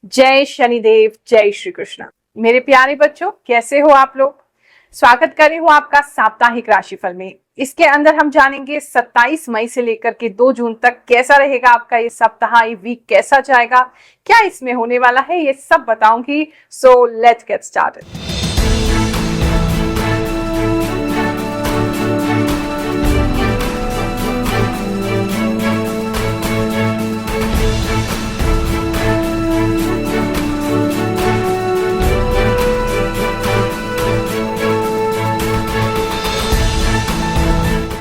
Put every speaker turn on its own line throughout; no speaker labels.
जय शनिदेव, जय श्री कृष्ण। मेरे प्यारे बच्चों, कैसे हो आप लोग। स्वागत कर रही हूँ आपका साप्ताहिक राशिफल में। इसके अंदर हम जानेंगे 27 मई से लेकर के 2 जून तक कैसा रहेगा आपका ये सप्ताह, ये वीक कैसा जाएगा, क्या इसमें होने वाला है, ये सब बताऊंगी। So let's get started.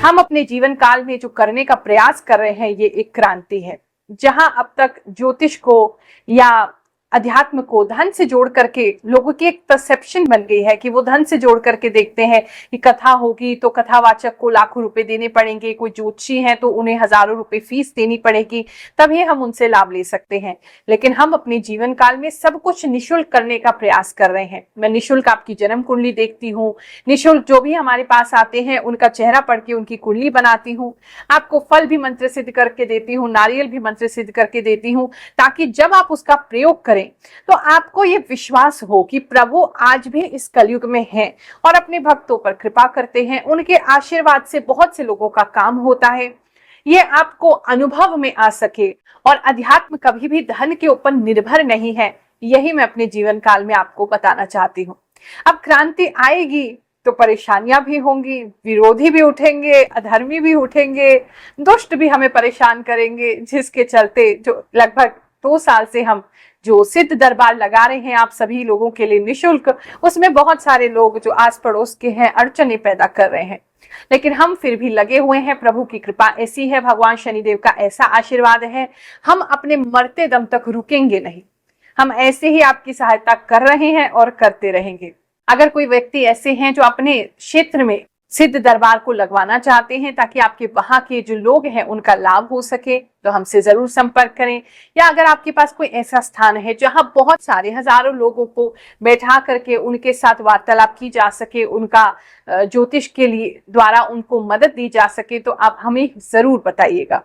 हम अपने जीवन काल में जो करने का प्रयास कर रहे हैं ये एक क्रांति है। जहां अब तक ज्योतिष को या अध्यात्म को धन से जोड़ करके लोगों की एक परसेप्शन बन गई है कि वो धन से जोड़ करके देखते हैं कि कथा होगी तो कथावाचक को लाखों रुपए देने पड़ेंगे, कोई ज्योतिषी है तो उन्हें हजारों रुपए फीस देनी पड़ेगी, तभी हम उनसे लाभ ले सकते हैं। लेकिन हम अपने जीवन काल में सब कुछ निःशुल्क करने का प्रयास कर रहे हैं। मैं निःशुल्क आपकी जन्म कुंडली देखती हूँ, निःशुल्क जो भी हमारे पास आते हैं उनका चेहरा पढ़ के उनकी कुंडली बनाती हूँ, आपको फल भी मंत्र सिद्ध करके देती हूँ, नारियल भी मंत्र सिद्ध करके देती हूँ, ताकि जब आप उसका प्रयोग करें तो आपको ये विश्वास हो कि प्रभु आज भी इस कलयुग में हैं और अपने भक्तों पर कृपा करते हैं। उनके आशीर्वाद से बहुत से लोगों का काम होता है। ये आपको अनुभव में आ सके और अध्यात्म कभी भी धन के ऊपर निर्भर नहीं है, यही मैं अपने जीवन काल में आपको बताना चाहती हूँ। अब क्रांति आएगी तो परेशानियां भी होंगी, विरोधी भी उठेंगे, अधर्मी भी उठेंगे, दुष्ट भी हमें परेशान करेंगे, जिसके चलते जो लगभग 2 साल से हम जो सिद्ध दरबार लगा रहे हैं आप सभी लोगों के लिए निःशुल्क, उसमें बहुत सारे लोग जो आस पड़ोस के हैं अड़चने पैदा कर रहे हैं, लेकिन हम फिर भी लगे हुए हैं। प्रभु की कृपा ऐसी है, भगवान शनिदेव का ऐसा आशीर्वाद है, हम अपने मरते दम तक रुकेंगे नहीं। हम ऐसे ही आपकी सहायता कर रहे हैं और करते रहेंगे। अगर कोई व्यक्ति ऐसे हैं जो अपने क्षेत्र में सिद्ध दरबार को लगवाना चाहते हैं ताकि आपके वहां के जो लोग हैं उनका लाभ हो सके, तो हमसे जरूर संपर्क करें। या अगर आपके पास कोई ऐसा स्थान है जहां बहुत सारे हजारों लोगों को बैठा करके उनके साथ वार्तालाप की जा सके, उनका ज्योतिष के लिए द्वारा उनको मदद दी जा सके, तो आप हमें जरूर बताइएगा।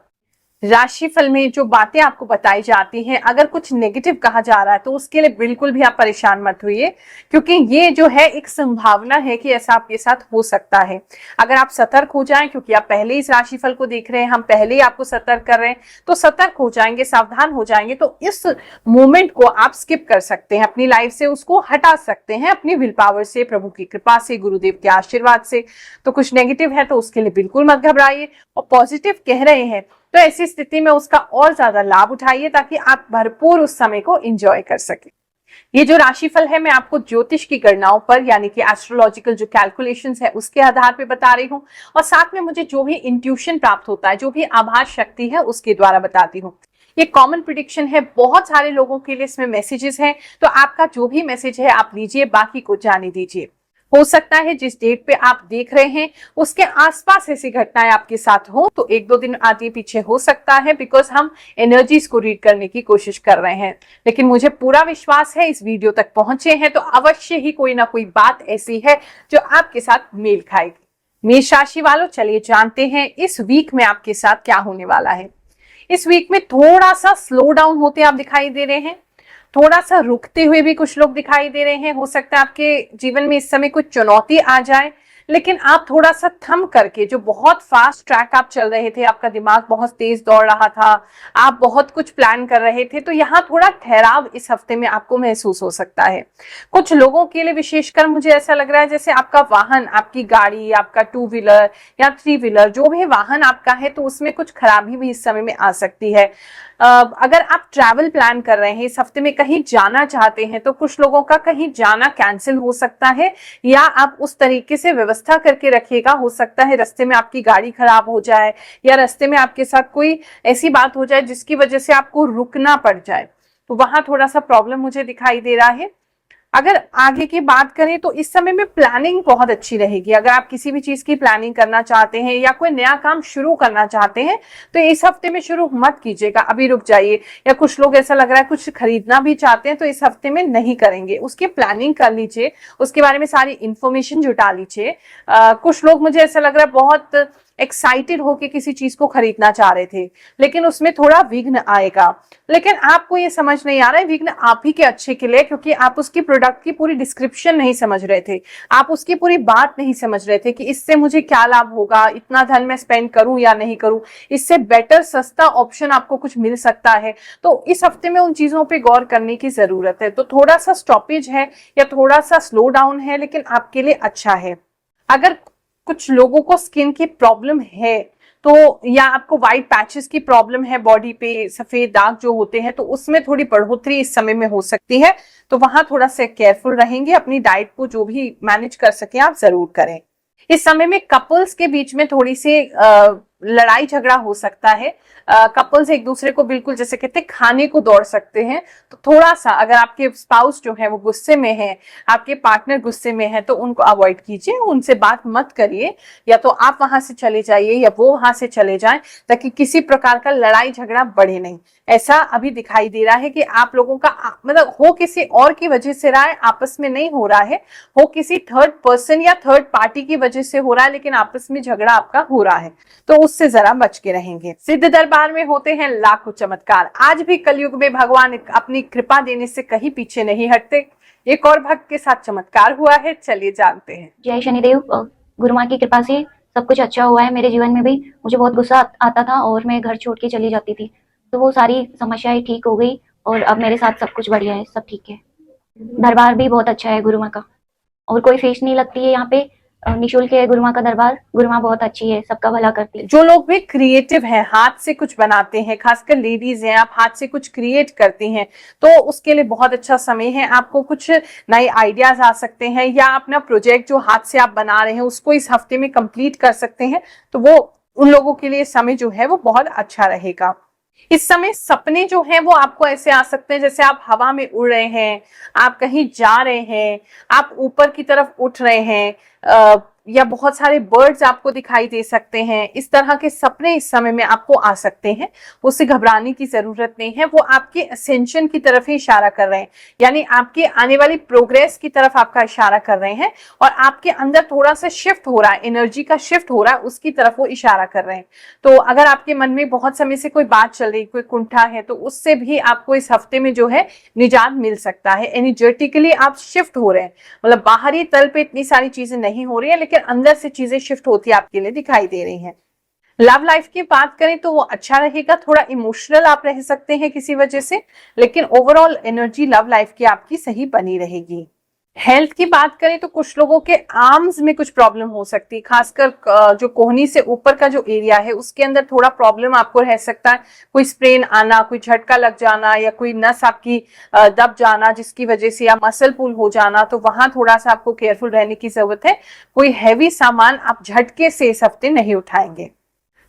राशिफल में जो बातें आपको बताई जाती हैं, अगर कुछ नेगेटिव कहा जा रहा है तो उसके लिए बिल्कुल भी आप परेशान मत होइए, क्योंकि ये जो है एक संभावना है कि ऐसा आपके साथ हो सकता है। अगर आप सतर्क हो जाएं, क्योंकि आप पहले इस राशिफल को देख रहे हैं, हम पहले ही आपको सतर्क कर रहे हैं, तो सतर्क हो जाएंगे, सावधान हो जाएंगे, तो इस मोमेंट को आप स्किप कर सकते हैं, अपनी लाइफ से उसको हटा सकते हैं, अपनी विल पावर से, प्रभु की कृपा से, गुरुदेव के आशीर्वाद से। तो कुछ नेगेटिव है तो उसके लिए बिल्कुल मत घबराइए, और पॉजिटिव कह रहे हैं तो ऐसी स्थिति में उसका और ज्यादा लाभ उठाइए ताकि आप भरपूर उस समय को एंजॉय कर सके। ये जो राशिफल है मैं आपको ज्योतिष की गणनाओं पर, यानी कि एस्ट्रोलॉजिकल जो कैलकुलेशंस है उसके आधार पे बता रही हूँ, और साथ में मुझे जो भी इंट्यूशन प्राप्त होता है, जो भी आभास शक्ति है उसके द्वारा बताती हूँ। ये कॉमन प्रिडिक्शन है, बहुत सारे लोगों के लिए इसमें मैसेजेस हैं, तो आपका जो भी मैसेज है आप लीजिए, बाकी को जाने दीजिए। हो सकता है जिस डेट पे आप देख रहे हैं उसके आसपास ऐसी घटनाएं आपके साथ हो, तो 1-2 दिन आगे पीछे हो सकता है, बिकॉज हम एनर्जीज को रीड करने की कोशिश कर रहे हैं। लेकिन मुझे पूरा विश्वास है इस वीडियो तक पहुंचे हैं तो अवश्य ही कोई ना कोई बात ऐसी है जो आपके साथ मेल खाएगी। मेष राशि वालों, चलिए जानते हैं इस वीक में आपके साथ क्या होने वाला है। इस वीक में थोड़ा सा स्लो डाउन होते आप दिखाई दे रहे हैं, थोड़ा सा रुकते हुए भी कुछ लोग दिखाई दे रहे हैं। हो सकता है आपके जीवन में इस समय कुछ चुनौती आ जाए, लेकिन आप थोड़ा सा थम करके, जो बहुत फास्ट ट्रैक आप चल रहे थे, आपका दिमाग बहुत तेज दौड़ रहा था, आप बहुत कुछ प्लान कर रहे थे, तो यहाँ थोड़ा ठहराव इस हफ्ते में आपको महसूस हो सकता है। कुछ लोगों के लिए विशेषकर मुझे ऐसा लग रहा है जैसे आपका वाहन, आपकी गाड़ी, आपका 2 व्हीलर या 3 व्हीलर, जो भी वाहन आपका है, तो उसमें कुछ खराबी भी इस समय में आ सकती है। अगर आप ट्रैवल प्लान कर रहे हैं, इस हफ्ते में कहीं जाना चाहते हैं, तो कुछ लोगों का कहीं जाना कैंसिल हो सकता है, या आप उस तरीके से व्यवस्था करके रखिएगा। हो सकता है रास्ते में आपकी गाड़ी खराब हो जाए, या रास्ते में आपके साथ कोई ऐसी बात हो जाए जिसकी वजह से आपको रुकना पड़ जाए, तो वहां थोड़ा सा प्रॉब्लम मुझे दिखाई दे रहा है। अगर आगे की बात करें तो इस समय में प्लानिंग बहुत अच्छी रहेगी। अगर आप किसी भी चीज की प्लानिंग करना चाहते हैं या कोई नया काम शुरू करना चाहते हैं तो इस हफ्ते में शुरू मत कीजिएगा, अभी रुक जाइए। या कुछ लोग ऐसा लग रहा है कुछ खरीदना भी चाहते हैं तो इस हफ्ते में नहीं करेंगे, उसकी प्लानिंग कर लीजिए, उसके बारे में सारी इंफॉर्मेशन जुटा लीजिए। कुछ लोग, मुझे ऐसा लग रहा है, बहुत एक्साइटेड होके किसी चीज को खरीदना चाह रहे थे, लेकिन उसमें थोड़ा विघ्न आएगा। लेकिन आपको ये समझ नहीं आ रहा है विघ्न आप ही के अच्छे के लिए, क्योंकि आप उसकी प्रोडक्ट की पूरी डिस्क्रिप्शन नहीं समझ रहे थे, आप उसकी पूरी बात नहीं समझ रहे थे कि इससे मुझे क्या लाभ होगा, इतना धन मैं स्पेंड करूं या नहीं करूं, इससे बेटर सस्ता ऑप्शन आपको कुछ मिल सकता है। तो इस हफ्ते में उन चीजों पे गौर करने की जरूरत है। तो थोड़ा सा स्टॉपेज है या थोड़ा सा स्लो डाउन है, लेकिन आपके लिए अच्छा है। अगर कुछ लोगों को स्किन की प्रॉब्लम है तो, या आपको व्हाइट पैचेस की प्रॉब्लम है बॉडी पे, सफेद दाग जो होते हैं, तो उसमें थोड़ी बढ़ोतरी इस समय में हो सकती है। तो वहां थोड़ा सा केयरफुल रहेंगे, अपनी डाइट को जो भी मैनेज कर सके आप जरूर करें। इस समय में कपल्स के बीच में थोड़ी सी लड़ाई झगड़ा हो सकता है। कपल्स एक दूसरे को बिल्कुल जैसे कहते हैं खाने को दौड़ सकते हैं। तो थोड़ा सा अगर आपके स्पाउस जो है वो गुस्से में है, आपके पार्टनर गुस्से में है, तो उनको अवॉइड कीजिए, उनसे बात मत करिए। या तो आप वहां से चले जाइए या वो वहां से चले जाएं, ताकि किसी प्रकार का लड़ाई झगड़ा बढ़े नहीं। ऐसा अभी दिखाई दे रहा है कि आप लोगों का मतलब हो किसी और की वजह से रहा है, आपस में नहीं हो रहा है, हो किसी थर्ड पर्सन या थर्ड पार्टी की वजह से हो रहा है, लेकिन आपस में झगड़ा आपका हो रहा है, तो उससे जरा बच के रहेंगे। सिद्ध दरबार में होते हैं लाखों चमत्कार। आज भी कलयुग में भगवान अपनी कृपा देने से कहीं पीछे नहीं हटते। एक और भक्त के साथ चमत्कार हुआ है, चलिए जानते हैं।
जय शनिदेव। गुरु माँ की कृपा से सब कुछ अच्छा हुआ है। मेरे जीवन में भी मुझे बहुत गुस्सा आता था और मैं घर छोड़ के चली जाती थी, तो वो सारी समस्याएं ठीक हो गई और अब मेरे साथ सब कुछ बढ़िया है, सब ठीक है। दरबार भी बहुत अच्छा है गुरु माँ का, और कोई फीस नहीं लगती है यहाँ पे, निःशुल्क है गुरु माँ का दरबार। गुरु माँ बहुत अच्छी है, सबका भला करती है।
जो लोग भी क्रिएटिव हैं, हाथ से कुछ बनाते हैं, खासकर लेडीज हैं, आप हाथ से कुछ क्रिएट करती हैं, तो उसके लिए बहुत अच्छा समय है। आपको कुछ नए आइडियाज आ सकते हैं, या अपना प्रोजेक्ट जो हाथ से आप बना रहे हैं उसको इस हफ्ते में कंप्लीट कर सकते हैं। तो वो उन लोगों के लिए समय जो है वो बहुत अच्छा रहेगा। इस समय सपने जो हैं वो आपको ऐसे आ सकते हैं जैसे आप हवा में उड़ रहे हैं, आप कहीं जा रहे हैं, आप ऊपर की तरफ उठ रहे हैं, या बहुत सारे बर्ड्स आपको दिखाई दे सकते हैं। इस तरह के सपने इस समय में आपको आ सकते हैं, उससे घबराने की जरूरत नहीं है। वो आपके असेंशन की तरफ ही इशारा कर रहे हैं, यानी आपके आने वाली प्रोग्रेस की तरफ आपका इशारा कर रहे हैं, और आपके अंदर थोड़ा सा शिफ्ट हो रहा है, एनर्जी का शिफ्ट हो रहा है, उसकी तरफ वो इशारा कर रहे हैं। तो अगर आपके मन में बहुत समय से कोई बात चल रही, कोई कुंठा है, तो उससे भी आपको इस हफ्ते में जो है निजात मिल सकता है। एनर्जेटिकली आप शिफ्ट हो रहे हैं, मतलब बाहरी तल पे इतनी सारी चीजें नहीं हो रही है, लेकिन अंदर से चीजें शिफ्ट होती आपके लिए दिखाई दे रही हैं। लव लाइफ की बात करें तो वो अच्छा रहेगा, थोड़ा इमोशनल आप रह सकते हैं किसी वजह से, लेकिन ओवरऑल एनर्जी लव लाइफ की आपकी सही बनी रहेगी। हेल्थ की बात करें तो कुछ लोगों के आर्म्स में कुछ प्रॉब्लम हो सकती है, खासकर जो कोहनी से ऊपर का जो एरिया है उसके अंदर थोड़ा प्रॉब्लम आपको रह सकता है। कोई स्प्रेन आना, कोई झटका लग जाना, या कोई नस आपकी दब जाना जिसकी वजह से, या मसल पुल हो जाना, तो वहां थोड़ा सा आपको केयरफुल रहने की जरूरत है। कोई हैवी सामान आप झटके से इस हफ्ते नहीं उठाएंगे।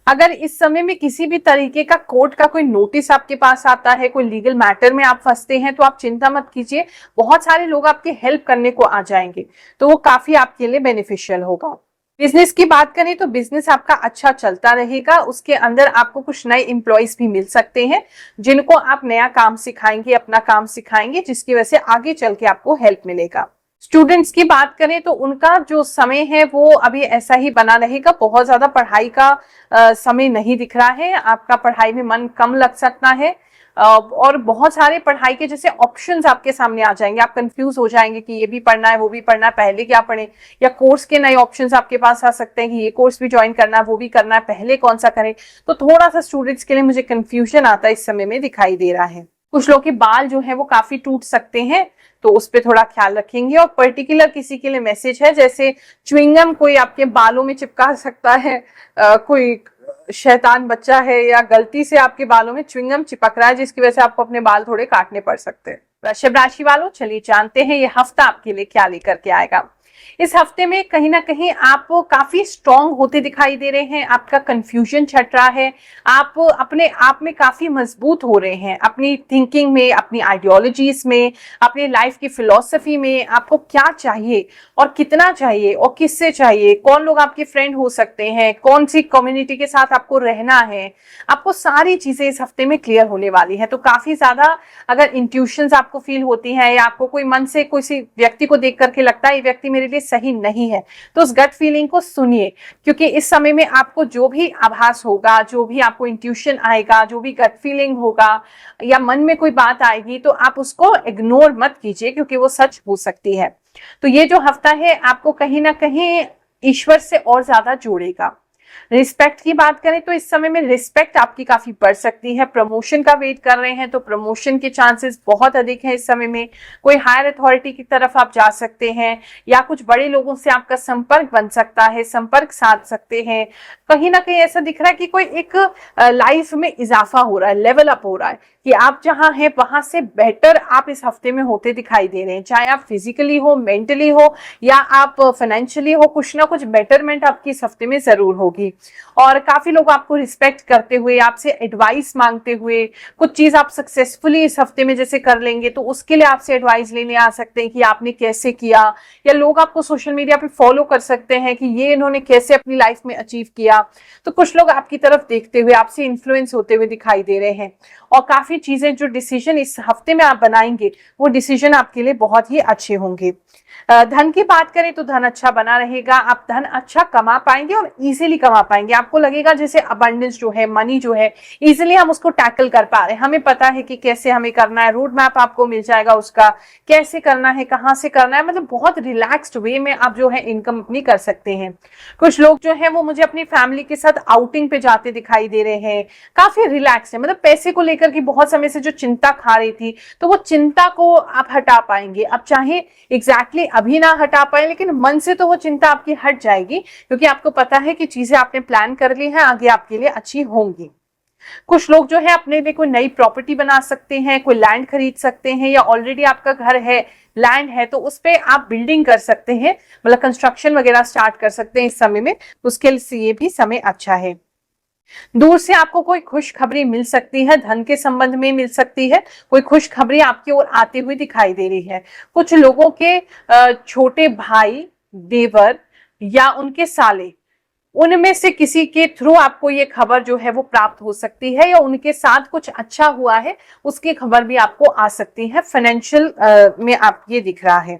अगर इस समय में किसी भी तरीके का कोर्ट का कोई नोटिस आपके पास आता है, कोई लीगल मैटर में आप फंसते हैं, तो आप चिंता मत कीजिए, बहुत सारे लोग आपकी हेल्प करने को आ जाएंगे, तो वो काफी आपके लिए बेनिफिशियल होगा। बिजनेस की बात करें तो बिजनेस आपका अच्छा चलता रहेगा, उसके अंदर आपको कुछ नए एम्प्लॉयज भी मिल सकते हैं जिनको आप नया काम सिखाएंगे, अपना काम सिखाएंगे, जिसकी वजह से आगे चल के आपको हेल्प मिलेगा। स्टूडेंट्स की बात करें तो उनका जो समय है वो अभी ऐसा ही बना रहेगा, बहुत ज्यादा पढ़ाई का समय नहीं दिख रहा है, आपका पढ़ाई में मन कम लग सकता है, और बहुत सारे पढ़ाई के जैसे ऑप्शंस आपके सामने आ जाएंगे, आप कंफ्यूज हो जाएंगे कि ये भी पढ़ना है वो भी पढ़ना है, पहले क्या पढ़ें, या कोर्स के नए ऑप्शंस आपके पास आ सकते हैं कि ये कोर्स भी ज्वाइन करना है वो भी करना है, पहले कौन सा करें। तो थोड़ा सा स्टूडेंट्स के लिए मुझे कंफ्यूजन आता है इस समय में दिखाई दे रहा है। कुछ लोग के बाल जो है वो काफी टूट सकते हैं, तो उस पर थोड़ा ख्याल रखेंगे। और पर्टिकुलर किसी के लिए मैसेज है, जैसे च्युइंगम कोई आपके बालों में चिपका सकता है, कोई शैतान बच्चा है या गलती से आपके बालों में च्युइंगम चिपक रहा है, जिसकी वजह से आपको अपने बाल थोड़े काटने पड़ सकते हैं। वृषभ राशि वालों, चलिए जानते हैं ये हफ्ता आपके लिए क्या लेकर के आएगा। इस हफ्ते में कहीं ना कहीं आप काफी स्ट्रांग होते दिखाई दे रहे हैं, आपका कंफ्यूजन छट रहा है, आप अपने आप में काफी मजबूत हो रहे हैं, अपनी थिंकिंग में, अपनी आइडियोलॉजीज में, अपनी लाइफ की फिलॉसफी में, आपको क्या चाहिए और कितना चाहिए और किससे चाहिए, कौन लोग आपके फ्रेंड हो सकते हैं, कौन सी कम्युनिटी के साथ आपको रहना है, आपको सारी चीजें इस हफ्ते में क्लियर होने वाली है। तो काफी ज्यादा अगर इंट्यूशंस आपको फील होती हैं, या आपको कोई मन से किसी व्यक्ति को देख करके लगता है ये व्यक्ति मेरे मेरे लिए सही नहीं है, तो उस गट फीलिंग को सुनिए, क्योंकि इस समय में आपको जो भी आभास होगा, जो भी आपको इंट्यूशन आएगा, जो भी गट फीलिंग होगा या मन में कोई बात आएगी, तो आप उसको इग्नोर मत कीजिए, क्योंकि वो सच हो सकती है। तो ये जो हफ्ता है आपको कहीं ना कहीं ईश्वर से और ज्यादा जोड़ेगा। रिस्पेक्ट की बात करें तो इस समय में रिस्पेक्ट आपकी काफी बढ़ सकती है। प्रमोशन का वेट कर रहे हैं तो प्रमोशन के चांसेस बहुत अधिक हैं इस समय में। कोई हायर अथॉरिटी की तरफ आप जा सकते हैं, या कुछ बड़े लोगों से आपका संपर्क बन सकता है, संपर्क साध सकते हैं। कहीं ना कहीं ऐसा दिख रहा है कि कोई एक लाइफ में इजाफा हो रहा है, लेवल अप हो रहा है, कि आप जहां हैं वहां से बेटर आप इस हफ्ते में होते दिखाई दे रहे हैं। चाहे आप फिजिकली हो, मेंटली हो, या आप फाइनेंशियली हो, कुछ ना कुछ बेटरमेंट आपकी इस हफ्ते में जरूर होगी। और काफी लोग आपको रिस्पेक्ट करते हुए, आपसे एडवाइस मांगते हुए, कुछ चीज आप सक्सेसफुली इस हफ्ते में जैसे कर लेंगे तो उसके लिए आपसे एडवाइस लेने आ सकते हैं कि आपने कैसे किया, या लोग आपको सोशल मीडिया पे फॉलो कर सकते हैं कि ये इन्होंने कैसे अपनी लाइफ में अचीव किया। तो कुछ लोग आपकी तरफ देखते हुए आपसे इन्फ्लुएंस होते हुए दिखाई दे रहे हैं, और काफी चीजें जो डिसीजन इस हफ्ते में आप बनाएंगे वो डिसीजन आपके लिए बहुत ही अच्छे होंगे। धन की बात करें तो धन अच्छा बना रहेगा, आप धन अच्छा कमा पाएंगे और इजीली कमा पाएंगे। आपको लगेगा जैसे अबंडेंस जो है, मनी जो है, इजीली हम उसको टैकल कर पा रहे हैं, हमें पता है कि कैसे हमें करना है, रोड मैप आपको मिल जाएगा उसका, कैसे करना है, कहाँ से करना है, मतलब बहुत रिलैक्स्ड वे में आप जो है इनकम अपनी कर सकते हैं। कुछ लोग जो है वो मुझे अपनी फैमिली के साथ आउटिंग पे जाते दिखाई दे रहे हैं, काफी रिलैक्स है, मतलब पैसे को लेकर की बहुत समय से जो चिंता खा रही थी, तो वो चिंता को आप हटा पाएंगे। अब चाहे एग्जैक्टली अभी ना हटा पाए, लेकिन मन से तो वो चिंता आपकी हट जाएगी, क्योंकि आपको पता है कि चीजें आपने प्लान कर ली हैं, आगे आपके लिए अच्छी होंगी। कुछ लोग जो है अपने लिए कोई नई प्रॉपर्टी बना सकते हैं, कोई लैंड खरीद सकते हैं, या ऑलरेडी आपका घर है, लैंड है, तो उस पे आप बिल्डिंग कर सकते हैं, मतलब कंस्ट्रक्शन वगैरह स्टार्ट कर सकते हैं इस समय में, उसके लिए ये भी समय अच्छा है। दूर से आपको कोई खुशखबरी मिल सकती है, धन के संबंध में मिल सकती है, कोई खुशखबरी आपकी ओर आती हुई दिखाई दे रही है। कुछ लोगों के छोटे भाई, देवर या उनके साले, उनमें से किसी के थ्रू आपको ये खबर जो है वो प्राप्त हो सकती है, या उनके साथ कुछ अच्छा हुआ है उसकी खबर भी आपको आ सकती है। फाइनेंशियल में आप ये दिख रहा है।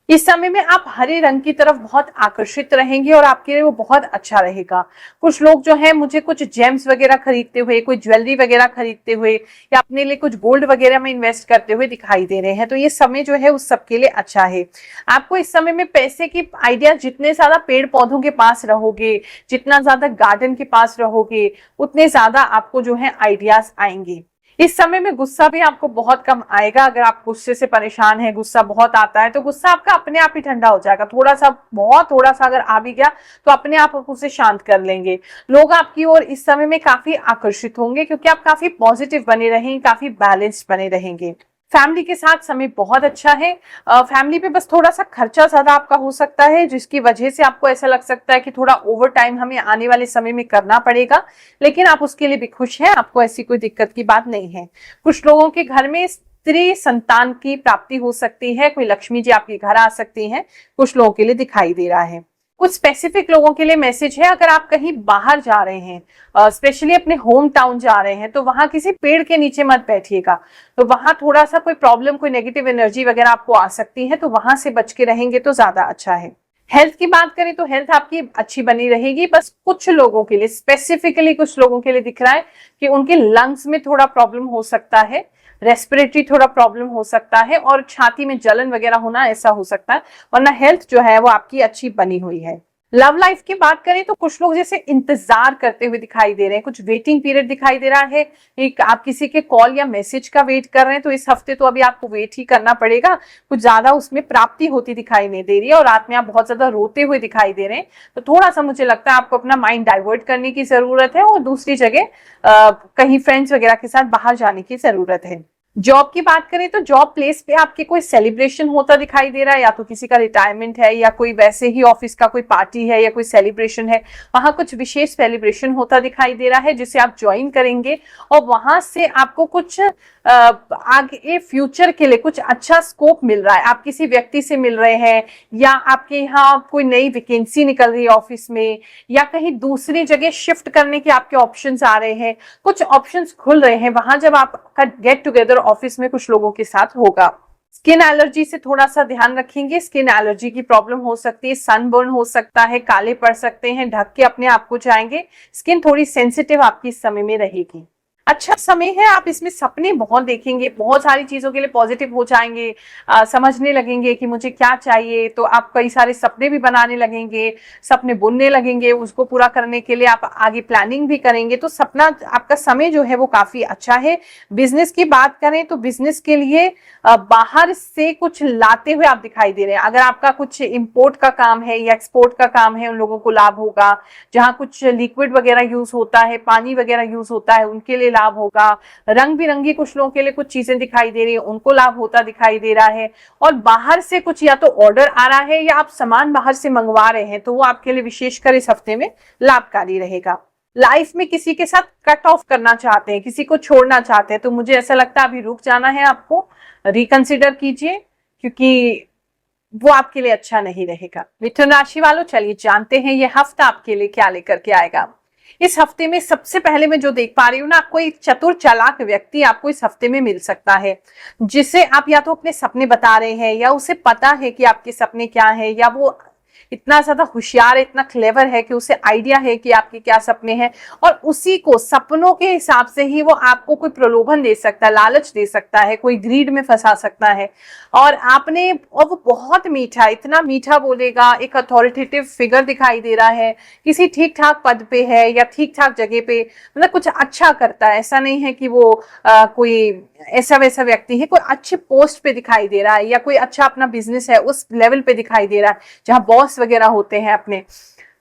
इस समय में आप हरे रंग की तरफ बहुत आकर्षित रहेंगे और आपके लिए वो बहुत अच्छा रहेगा। कुछ लोग जो है मुझे कुछ जेम्स वगैरह खरीदते हुए, कोई ज्वेलरी वगैरह खरीदते हुए, या अपने लिए कुछ गोल्ड वगैरह में इन्वेस्ट करते हुए दिखाई दे रहे हैं, तो ये समय जो है उस सबके लिए अच्छा है। आपको इस समय में पैसे की आइडिया, जितने ज्यादा पेड़ पौधों के पास रहोगे, जितना ज्यादा गार्डन के पास रहोगे, उतने ज्यादा आपको जो है आइडियाज आएंगे। इस समय में गुस्सा भी आपको बहुत कम आएगा। अगर आप गुस्से से परेशान हैं, गुस्सा बहुत आता है, तो गुस्सा आपका अपने आप ही ठंडा हो जाएगा। थोड़ा सा, बहुत थोड़ा सा अगर आ भी गया तो अपने आप उसे शांत कर लेंगे। लोग आपकी ओर इस समय में काफी आकर्षित होंगे, क्योंकि आप काफी पॉजिटिव बने रहेंगे, काफी बैलेंस्ड बने रहेंगे। फैमिली के साथ समय बहुत अच्छा है। फैमिली पे बस थोड़ा सा खर्चा ज्यादा आपका हो सकता है, जिसकी वजह से आपको ऐसा लग सकता है कि थोड़ा ओवर टाइम हमें आने वाले समय में करना पड़ेगा, लेकिन आप उसके लिए भी खुश हैं, आपको ऐसी कोई दिक्कत की बात नहीं है। कुछ लोगों के घर में स्त्री संतान की प्राप्ति हो सकती है, कोई लक्ष्मी जी आपके घर आ सकती हैं, कुछ लोगों के लिए दिखाई दे रहा है। कुछ स्पेसिफिक लोगों के लिए मैसेज है, अगर आप कहीं बाहर जा रहे हैं, स्पेशली अपने होम टाउन जा रहे हैं, तो वहां किसी पेड़ के नीचे मत बैठिएगा। तो वहां थोड़ा सा कोई प्रॉब्लम, कोई नेगेटिव एनर्जी वगैरह आपको आ सकती है, तो वहां से बच के रहेंगे तो ज्यादा अच्छा है। हेल्थ की बात करें तो हेल्थ आपकी अच्छी बनी रहेगी। बस कुछ लोगों के लिए, स्पेसिफिकली कुछ लोगों के लिए दिख रहा है कि उनके लंग्स में थोड़ा प्रॉब्लम हो सकता है, रेस्पिरेटरी थोड़ा प्रॉब्लम हो सकता है, और छाती में जलन वगैरह होना, ऐसा हो सकता है, वरना हेल्थ जो है वो आपकी अच्छी बनी हुई है। लव लाइफ की बात करें तो कुछ लोग जैसे इंतजार करते हुए दिखाई दे रहे हैं, कुछ वेटिंग पीरियड दिखाई दे रहा है। एक आप किसी के कॉल या मैसेज का वेट कर रहे हैं, तो इस हफ्ते तो अभी आपको वेट ही करना पड़ेगा, कुछ ज्यादा उसमें प्राप्ति होती दिखाई नहीं दे रही है, और रात में आप बहुत ज्यादा रोते हुए दिखाई दे रहे हैं। तो थोड़ा सा मुझे लगता है आपको अपना माइंड डाइवर्ट करने की जरूरत है, और दूसरी जगह कहीं फ्रेंड्स वगैरह के साथ बाहर जाने की जरूरत है। जॉब की बात करें तो जॉब प्लेस पे आपके कोई सेलिब्रेशन होता दिखाई दे रहा है, या तो किसी का रिटायरमेंट है, या कोई वैसे ही ऑफिस का कोई पार्टी है, या कोई सेलिब्रेशन है, वहां कुछ विशेष सेलिब्रेशन होता दिखाई दे रहा है जिसे आप ज्वाइन करेंगे, और वहां से आपको कुछ आगे फ्यूचर के लिए कुछ अच्छा स्कोप मिल रहा है। आप किसी व्यक्ति से मिल रहे हैं, या आपके यहाँ कोई नई वैकेंसी निकल रही है ऑफिस में, या कहीं दूसरी जगह शिफ्ट करने के आपके ऑप्शंस आ रहे हैं, कुछ ऑप्शंस खुल रहे हैं। वहां जब आपका गेट टुगेदर ऑफिस में कुछ लोगों के साथ होगा, स्किन एलर्जी से थोड़ा सा ध्यान रखेंगे। स्किन एलर्जी की प्रॉब्लम हो सकती है, सनबर्न हो सकता है, काले पड़ सकते हैं, ढक के अपने आप को जाएंगे। स्किन थोड़ी सेंसिटिव आपकी इस समय में रहेगी। अच्छा समय है, आप इसमें सपने बहुत देखेंगे, बहुत सारी चीजों के लिए पॉजिटिव हो जाएंगे, समझने लगेंगे कि मुझे क्या चाहिए, तो आप कई सारे सपने भी बनाने लगेंगे, सपने बुनने लगेंगे, उसको पूरा करने के लिए आप आगे प्लानिंग भी करेंगे। तो सपना आपका समय जो है वो काफी अच्छा है। बिजनेस की बात करें तो बिजनेस के लिए बाहर से कुछ लाते हुए आप दिखाई दे रहे हैं। अगर आपका कुछ इंपोर्ट का काम है या एक्सपोर्ट का काम है, उन लोगों को लाभ होगा। जहां कुछ लिक्विड वगैरह यूज होता है, पानी वगैरह यूज होता है, उनके लिए लाभ होगा। रंग बिरंगी कुछ लोगों के लिए कुछ चीजें दिखाई दे रही है, उनको लाभ होता दिखाई दे रहा है। और बाहर से कुछ या तो ऑर्डर आ रहा है या आप सामान बाहर से मंगवा रहे हैं, तो वो आपके लिए विशेषकर इस हफ्ते में लाभकारी रहेगा। लाइफ में किसी के साथ कट ऑफ करना चाहते हैं, किसी को छोड़ना चाहते हैं, तो मुझे ऐसा लगता है अभी रुक जाना है, आपको रिकंसिडर कीजिए, क्योंकि वो आपके लिए अच्छा नहीं रहेगा। मिथुन राशि वालों, चलिए जानते हैं ये हफ्ता आपके लिए क्या लेकर के आएगा। इस हफ्ते में सबसे पहले मैं जो देख पा रही हूँ ना, आपको एक चतुर चालाक व्यक्ति आपको इस हफ्ते में मिल सकता है, जिसे आप या तो अपने सपने बता रहे हैं, या उसे पता है कि आपके सपने क्या है, या वो इतना ज्यादा होशियार है, इतना क्लेवर है कि उसे आइडिया है कि आपके क्या सपने हैं, और उसी को सपनों के हिसाब से ही वो आपको कोई प्रलोभन दे सकता है, लालच दे सकता है, कोई ग्रीड में फंसा सकता है। और वो बहुत मीठा, इतना मीठा बोलेगा, एक अथॉरिटेटिव फिगर दिखाई दे रहा है, किसी ठीक ठाक पद पे है या ठीक ठाक जगह पे, मतलब कुछ अच्छा करता है। ऐसा नहीं है कि वो कोई ऐसा वैसा व्यक्ति है, कोई अच्छे पोस्ट पे दिखाई दे रहा है, या कोई अच्छा अपना बिजनेस है उस लेवल पे दिखाई दे रहा है जहां बॉस वगैरह होते हैं अपने।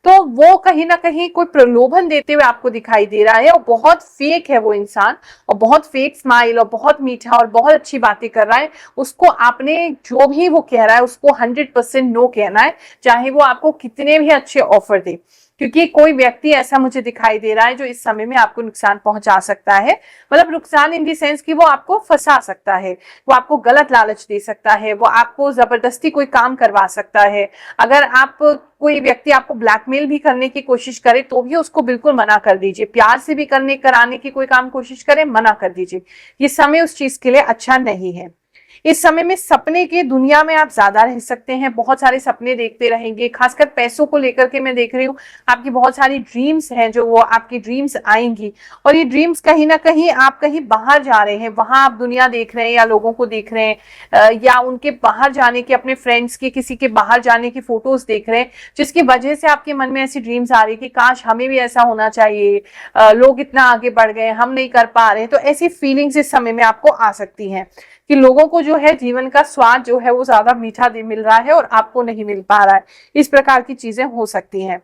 तो वो कहीं ना कहीं कोई प्रलोभन देते हुए आपको दिखाई दे रहा है, और बहुत फेक है वो इंसान, और बहुत फेक स्माइल और बहुत मीठा और बहुत अच्छी बातें कर रहा है। उसको आपने जो भी वो कह रहा है उसको 100% नो कहना है, चाहे वो आपको कितने भी अच्छे ऑफर दे, क्योंकि कोई व्यक्ति ऐसा मुझे दिखाई दे रहा है जो इस समय में आपको नुकसान पहुंचा सकता है। मतलब नुकसान इन दी सेंस कि वो आपको फंसा सकता है, वो आपको गलत लालच दे सकता है, वो आपको जबरदस्ती कोई काम करवा सकता है। अगर आप कोई व्यक्ति आपको ब्लैकमेल भी करने की कोशिश करे तो भी उसको बिल्कुल मना कर दीजिए। प्यार से भी कराने की कोई काम कोशिश करे, मना कर दीजिए। ये समय उस चीज के लिए अच्छा नहीं है। इस समय में सपने की दुनिया में आप ज्यादा रह सकते हैं, बहुत सारे सपने देखते रहेंगे, खासकर पैसों को लेकर के मैं देख रही हूँ आपकी बहुत सारी ड्रीम्स हैं, जो वो आपकी ड्रीम्स आएंगी। और ये ड्रीम्स कहीं ना कहीं आप कहीं बाहर जा रहे हैं, वहां आप दुनिया देख रहे हैं या लोगों को देख रहे हैं, या उनके बाहर जाने की, अपने फ्रेंड्स की, किसी के बाहर जाने की फोटोज देख रहे हैं, जिसकी वजह से आपके मन में ऐसी ड्रीम्स आ रही कि काश हमें भी ऐसा होना चाहिए, लोग इतना आगे बढ़ गए, हम नहीं कर पा रहे। तो ऐसी फीलिंग्स इस समय में आपको आ सकती हैं कि लोगों को जो है जीवन का स्वाद जो है वो ज्यादा मीठा मिल रहा है और आपको नहीं मिल पा रहा है। इस प्रकार की चीजें हो सकती हैं।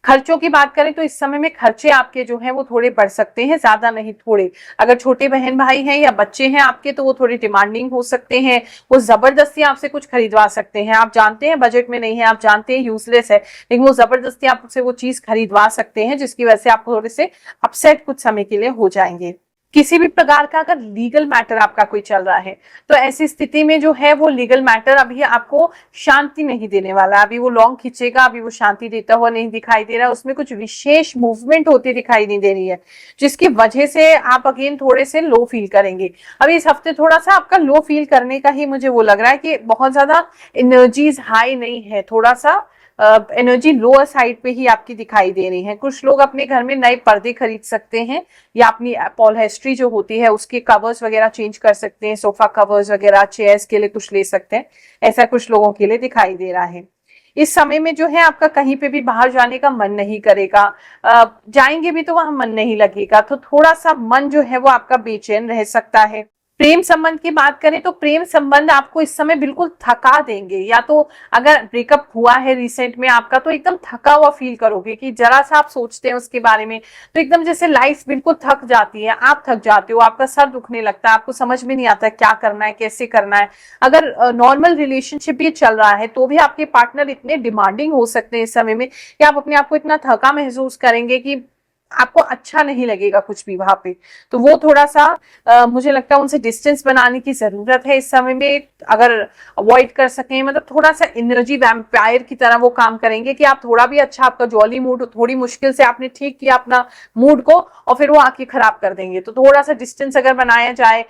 खर्चों की बात करें तो इस समय में खर्चे आपके जो हैं वो थोड़े बढ़ सकते हैं, ज्यादा नहीं, थोड़े। अगर छोटे बहन भाई हैं या बच्चे हैं आपके तो वो थोड़े डिमांडिंग हो सकते हैं, वो जबरदस्ती आपसे कुछ खरीदवा सकते हैं। आप जानते हैं बजट में नहीं है, आप जानते हैं यूजलेस है, लेकिन वो जबरदस्ती आपसे वो चीज खरीदवा सकते हैं, जिसकी वजह से आप थोड़े से अपसेट कुछ समय के लिए हो जाएंगे। किसी भी प्रकार का अगर लीगल मैटर आपका कोई चल रहा है तो ऐसी स्थिति में जो है वो लीगल मैटर अभी आपको शांति नहीं देने वाला, अभी वो लॉन्ग खींचेगा, अभी वो शांति देता हुआ नहीं दिखाई दे रहा, उसमें कुछ विशेष मूवमेंट होती दिखाई नहीं दे रही है, जिसकी वजह से आप अगेन थोड़े से लो फील करेंगे। अभी इस हफ्ते थोड़ा सा आपका लो फील करने का ही मुझे वो लग रहा है कि बहुत ज्यादा एनर्जीज हाई नहीं है, थोड़ा सा एनर्जी लोअर साइड पे ही आपकी दिखाई दे रही है। कुछ लोग अपने घर में नए पर्दे खरीद सकते हैं, या अपनी अपॉलहेस्ट्री जो होती है उसके कवर्स वगैरह चेंज कर सकते हैं, सोफा कवर्स वगैरह, चेयर्स के लिए कुछ ले सकते हैं, ऐसा कुछ लोगों के लिए दिखाई दे रहा है। इस समय में जो है आपका कहीं पे भी बाहर जाने का मन नहीं करेगा, जाएंगे भी तो वहां मन नहीं लगेगा, तो थोड़ा सा मन जो है वो आपका बेचैन रह सकता है। प्रेम संबंध की बात करें तो प्रेम संबंध आपको इस समय बिल्कुल थका देंगे, या तो अगर ब्रेकअप हुआ है रिसेंट में आपका तो एकदम थका हुआ फील करोगे कि जरा सा आप सोचते हैं उसके बारे में तो एकदम जैसे लाइफ बिल्कुल थक जाती है, आप थक जाते हो, आपका सर दुखने लगता है, आपको समझ में नहीं आता क्या करना है, कैसे करना है। अगर नॉर्मल रिलेशनशिप भी चल रहा है तो भी आपके पार्टनर इतने डिमांडिंग हो सकते हैं इस समय में कि आप अपने आप को इतना थका महसूस करेंगे कि आपको अच्छा नहीं लगेगा कुछ भी वहां पे। तो वो थोड़ा सा मुझे लगता है उनसे डिस्टेंस बनाने की जरूरत है इस समय में, अगर अवॉइड कर सकें। मतलब थोड़ा सा एनर्जी वैम्पायर की तरह वो काम करेंगे कि आप थोड़ा भी अच्छा, आपका जॉली मूड थोड़ी मुश्किल से आपने ठीक किया अपना मूड को, और फिर वो आके खराब कर देंगे। तो थोड़ा सा डिस्टेंस अगर बनाया जाए,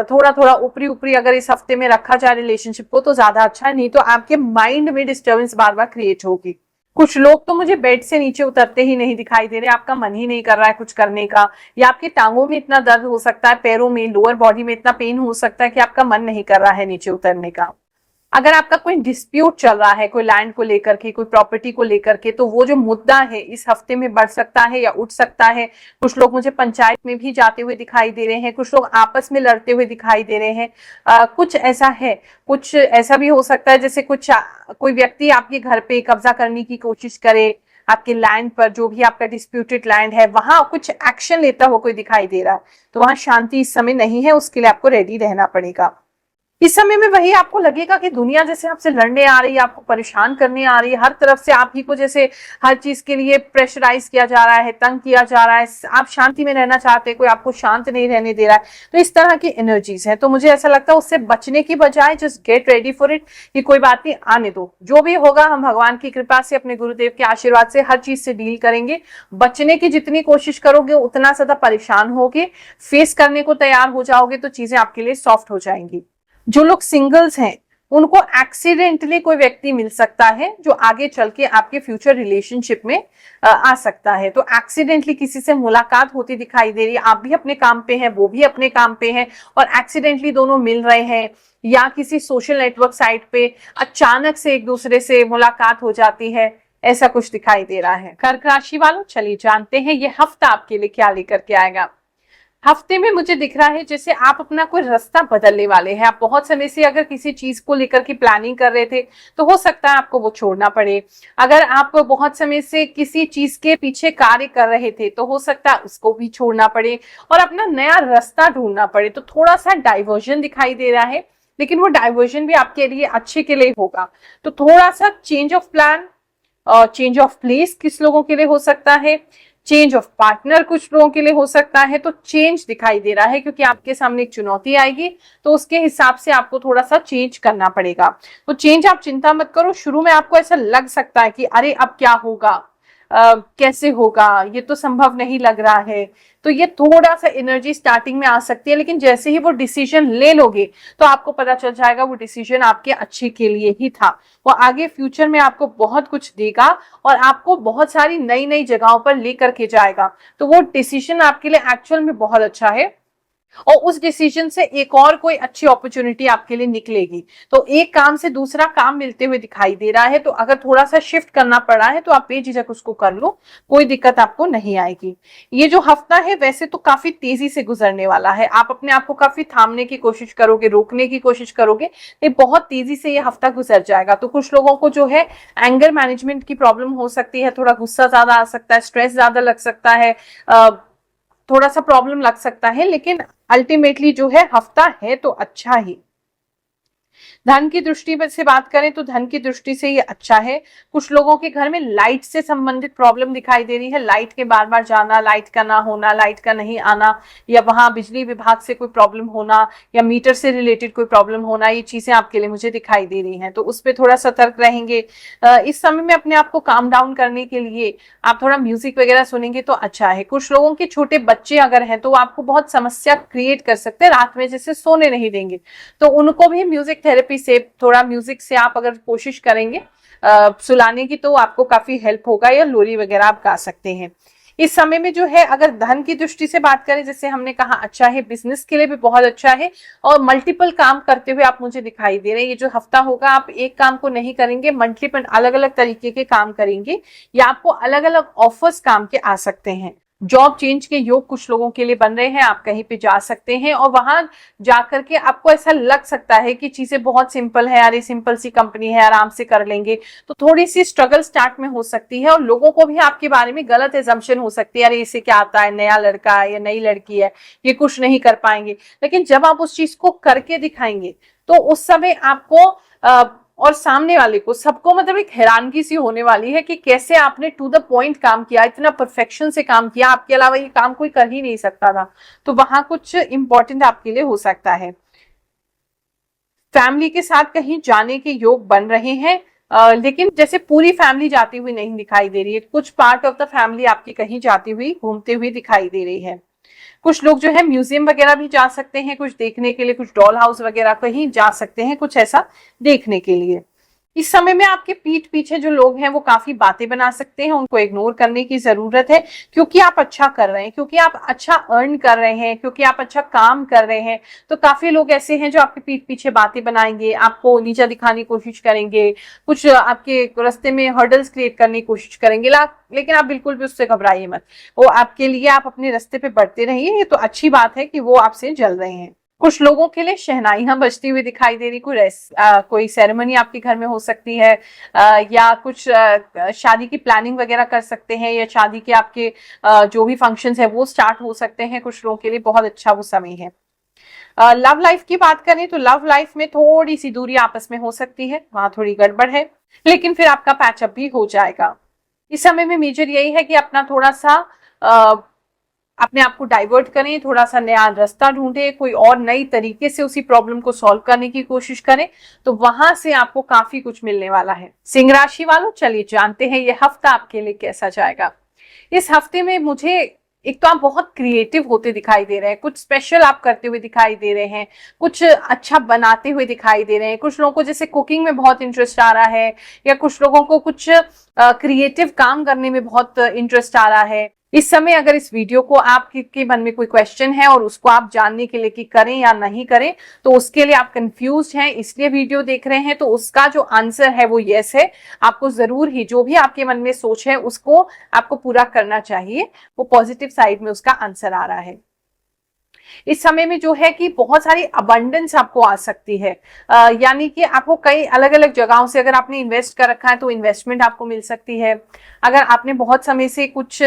थोड़ा थोड़ा ऊपरी ऊपरी अगर इस हफ्ते में रखा जाए रिलेशनशिप को, तो ज्यादा अच्छा है। नहीं तो आपके माइंड में डिस्टर्बेंस बार बार क्रिएट होगी। कुछ लोग तो मुझे बेड से नीचे उतरते ही नहीं दिखाई दे रहे, आपका मन ही नहीं कर रहा है कुछ करने का, या आपकी टांगों में इतना दर्द हो सकता है, पैरों में, लोअर बॉडी में इतना पेन हो सकता है कि आपका मन नहीं कर रहा है नीचे उतरने का। अगर आपका कोई डिस्प्यूट चल रहा है, कोई लैंड को लेकर के, कोई प्रॉपर्टी को लेकर के, तो वो जो मुद्दा है इस हफ्ते में बढ़ सकता है या उठ सकता है। कुछ लोग मुझे पंचायत में भी जाते हुए दिखाई दे रहे हैं, कुछ लोग आपस में लड़ते हुए दिखाई दे रहे हैं। कुछ ऐसा है, कुछ ऐसा भी हो सकता है जैसे कोई व्यक्ति आपके घर पे कब्जा करने की कोशिश करे, आपके लैंड पर, जो भी आपका डिस्प्यूटेड लैंड है वहां कुछ एक्शन लेता हुआ कोई दिखाई दे रहा है। तो वहां शांति इस समय नहीं है, उसके लिए आपको रेडी रहना पड़ेगा। इस समय में वही आपको लगेगा कि दुनिया जैसे आपसे लड़ने आ रही है, आपको परेशान करने आ रही है, हर तरफ से आप ही को जैसे हर चीज के लिए प्रेशराइज किया जा रहा है, तंग किया जा रहा है, आप शांति में रहना चाहते हैं, कोई आपको शांत नहीं रहने दे रहा है। तो इस तरह की एनर्जीज है। तो मुझे ऐसा लगता है उससे बचने की बजाय just get ready for it, कि कोई बात नहीं, आने दो, जो भी होगा हम भगवान की कृपा से, अपने गुरुदेव के आशीर्वाद से हर चीज से डील करेंगे। बचने की जितनी कोशिश करोगे उतना ज्यादा परेशान होगे, फेस करने को तैयार हो जाओगे तो चीजें आपके लिए सॉफ्ट हो जाएंगी। जो लोग सिंगल्स हैं उनको एक्सीडेंटली कोई व्यक्ति मिल सकता है जो आगे चल के आपके फ्यूचर रिलेशनशिप में आ सकता है। तो एक्सीडेंटली किसी से मुलाकात होती दिखाई दे रही है, आप भी अपने काम पे हैं, वो भी अपने काम पे हैं, और एक्सीडेंटली दोनों मिल रहे हैं, या किसी सोशल नेटवर्क साइट पे अचानक से एक दूसरे से मुलाकात हो जाती है, ऐसा कुछ दिखाई दे रहा है। कर्क राशि वालों, चलिए जानते हैं ये हफ्ता आपके लिए क्या लेकर के आएगा। हफ्ते में मुझे दिख रहा है जैसे आप अपना कोई रास्ता बदलने वाले हैं। आप बहुत समय से अगर किसी चीज को लेकर के प्लानिंग कर रहे थे तो हो सकता है आपको वो छोड़ना पड़े। अगर आप बहुत समय से किसी चीज के पीछे कार्य कर रहे थे तो हो सकता है उसको भी छोड़ना पड़े और अपना नया रास्ता ढूंढना पड़े। तो थोड़ा सा डाइवर्जन दिखाई दे रहा है, लेकिन वो डाइवर्जन भी आपके लिए अच्छे के लिए होगा। तो थोड़ा सा change of plan, change of place किस लोगों के लिए हो सकता है, चेंज ऑफ पार्टनर कुछ लोगों के लिए हो सकता है। तो चेंज दिखाई दे रहा है क्योंकि आपके सामने एक चुनौती आएगी, तो उसके हिसाब से आपको थोड़ा सा चेंज करना पड़ेगा। तो चेंज आप चिंता मत करो, शुरू में आपको ऐसा लग सकता है कि अरे अब क्या होगा, कैसे होगा, ये तो संभव नहीं लग रहा है। तो ये थोड़ा सा एनर्जी स्टार्टिंग में आ सकती है, लेकिन जैसे ही वो डिसीजन ले लोगे तो आपको पता चल जाएगा वो डिसीजन आपके अच्छे के लिए ही था। वो आगे फ्यूचर में आपको बहुत कुछ देगा और आपको बहुत सारी नई नई जगहों पर लेकर के जाएगा। तो वो डिसीजन आपके लिए एक्चुअल में बहुत अच्छा है और उस डिसीजन से एक और कोई अच्छी अपॉर्चुनिटी आपके लिए निकलेगी। तो एक काम से दूसरा काम मिलते हुए दिखाई दे रहा है। तो अगर थोड़ा सा शिफ्ट करना पड़ा है तो आप बेझिझक उसको कर लो, कोई दिक्कत आपको नहीं आएगी। ये जो हफ्ता है वैसे तो काफी तेजी से गुजरने वाला है। आप अपने आप को काफी थामने की कोशिश करोगे, रोकने की कोशिश करोगे, ये बहुत तेजी से ये हफ्ता गुजर जाएगा। तो कुछ लोगों को जो है एंगर मैनेजमेंट की प्रॉब्लम हो सकती है, थोड़ा गुस्सा ज्यादा आ सकता है, स्ट्रेस ज्यादा लग सकता है, थोड़ा सा प्रॉब्लम लग सकता है, लेकिन अल्टीमेटली जो है हफ्ता है तो अच्छा ही। धन की दृष्टि से बात करें तो धन की दृष्टि से ये अच्छा है। कुछ लोगों के घर में लाइट से संबंधित प्रॉब्लम दिखाई दे रही है, लाइट के बार बार जाना, लाइट का ना होना, लाइट का नहीं आना, या वहां बिजली विभाग से कोई प्रॉब्लम होना या मीटर से रिलेटेड कोई प्रॉब्लम होना, ये चीजें आपके लिए मुझे दिखाई दे रही हैं। तो उस पर थोड़ा सतर्क रहेंगे। इस समय में अपने आप को काम डाउन करने के लिए आप थोड़ा म्यूजिक वगैरह सुनेंगे तो अच्छा है। कुछ लोगों के छोटे बच्चे अगर हैं तो आपको बहुत समस्या क्रिएट कर सकते हैं, रात में जैसे सोने नहीं देंगे, तो उनको भी म्यूजिक थेरेपी से, थोड़ा म्यूजिक से आप अगर कोशिश करेंगे सुलाने की तो आपको काफी हेल्प होगा, या लोरी वगैरह आप गा सकते हैं। इस समय में जो है अगर धन की दृष्टि से बात करें, जैसे हमने कहा अच्छा है, बिजनेस के लिए भी बहुत अच्छा है और मल्टीपल काम करते हुए आप मुझे दिखाई दे रहे हैं। ये जो हफ्ता होगा आप एक काम को नहीं करेंगे, मल्टीपल अलग अलग तरीके के काम करेंगे, या आपको अलग अलग ऑफर्स काम के आ सकते हैं। जॉब चेंज के योग कुछ लोगों के लिए बन रहे हैं, आप कहीं पे जा सकते हैं और वहां जाकर के आपको ऐसा लग सकता है कि चीजें बहुत सिंपल है, यार ये सिंपल सी कंपनी है, आराम से कर लेंगे। तो थोड़ी सी स्ट्रगल स्टार्ट में हो सकती है और लोगों को भी आपके बारे में गलत एजम्पशन हो सकती है, यार इसे क्या आता है, नया लड़का है या नई लड़की है, ये कुछ नहीं कर पाएंगे। लेकिन जब आप उस चीज को करके दिखाएंगे तो उस समय आपको और सामने वाले को, सबको मतलब एक हैरानगी सी होने वाली है कि कैसे आपने टू द पॉइंट काम किया, इतना परफेक्शन से काम किया, आपके अलावा ये काम कोई कर ही नहीं सकता था। तो वहां कुछ इंपॉर्टेंट आपके लिए हो सकता है। फैमिली के साथ कहीं जाने के योग बन रहे हैं, लेकिन जैसे पूरी फैमिली जाती हुई नहीं दिखाई दे रही है, कुछ पार्ट ऑफ द फैमिली आपकी कहीं जाती हुई, घूमते हुए दिखाई दे रही है। कुछ लोग जो है म्यूजियम वगैरह भी जा सकते हैं कुछ देखने के लिए, कुछ डॉल हाउस वगैरह कहीं जा सकते हैं कुछ ऐसा देखने के लिए। इस समय में आपके पीठ पीछे जो लोग हैं वो काफी बातें बना सकते हैं, उनको इग्नोर करने की जरूरत है, क्योंकि आप अच्छा कर रहे हैं, क्योंकि आप अच्छा अर्न कर रहे हैं, क्योंकि आप अच्छा काम कर रहे हैं। तो काफी लोग ऐसे हैं जो आपके पीठ पीछे बातें बनाएंगे, आपको नीचा दिखाने की कोशिश करेंगे, कुछ आपके रास्ते में हर्डल्स क्रिएट करने की कोशिश करेंगे। लेकिन आप बिल्कुल भी उससे घबराइए मत, वो आपके लिए, आप अपने रास्ते पे बढ़ते रहिए। ये तो अच्छी बात है कि वो आपसे जल रहे हैं। कुछ लोगों के लिए शहनाइयां बजती हुई दिखाई दे रही, कोई सेरेमनी आपके घर में हो सकती है, या कुछ शादी की प्लानिंग वगैरह कर सकते हैं, या शादी के आपके जो भी फंक्शंस है वो स्टार्ट हो सकते हैं। कुछ लोगों के लिए बहुत अच्छा वो समय है। लव लाइफ की बात करें तो लव लाइफ में थोड़ी सी दूरी आपस में हो सकती है, वहां थोड़ी गड़बड़ है, लेकिन फिर आपका पैचअप भी हो जाएगा। इस समय में मेजर यही है कि अपना थोड़ा सा अपने आप को डाइवर्ट करें, थोड़ा सा नया रास्ता ढूंढें, कोई और नई तरीके से उसी प्रॉब्लम को सॉल्व करने की कोशिश करें, तो वहां से आपको काफी कुछ मिलने वाला है। सिंह राशि वालों, चलिए जानते हैं ये हफ्ता आपके लिए कैसा जाएगा। इस हफ्ते में मुझे एक तो आप बहुत क्रिएटिव होते दिखाई दे रहे हैं, कुछ स्पेशल आप करते हुए दिखाई दे रहे हैं, कुछ अच्छा बनाते हुए दिखाई दे रहे हैं। कुछ लोगों को जैसे कुकिंग में बहुत इंटरेस्ट आ रहा है, या कुछ लोगों को कुछ क्रिएटिव काम करने में बहुत इंटरेस्ट आ रहा है। इस समय अगर इस वीडियो को आपके मन में कोई क्वेश्चन है और उसको आप जानने के लिए कि करें या नहीं करें, तो उसके लिए आप कंफ्यूज हैं इसलिए वीडियो देख रहे हैं, तो उसका जो आंसर है वो यस है। आपको जरूर ही जो भी आपके मन में सोच है उसको आपको पूरा करना चाहिए, वो पॉजिटिव साइड में उसका आंसर आ रहा है। इस समय में जो है कि बहुत सारी अबंडेंस आपको आ सकती है, यानी कि आपको कई अलग अलग जगहों से, अगर आपने इन्वेस्ट कर रखा है तो इन्वेस्टमेंट आपको मिल सकती है। अगर आपने बहुत समय से कुछ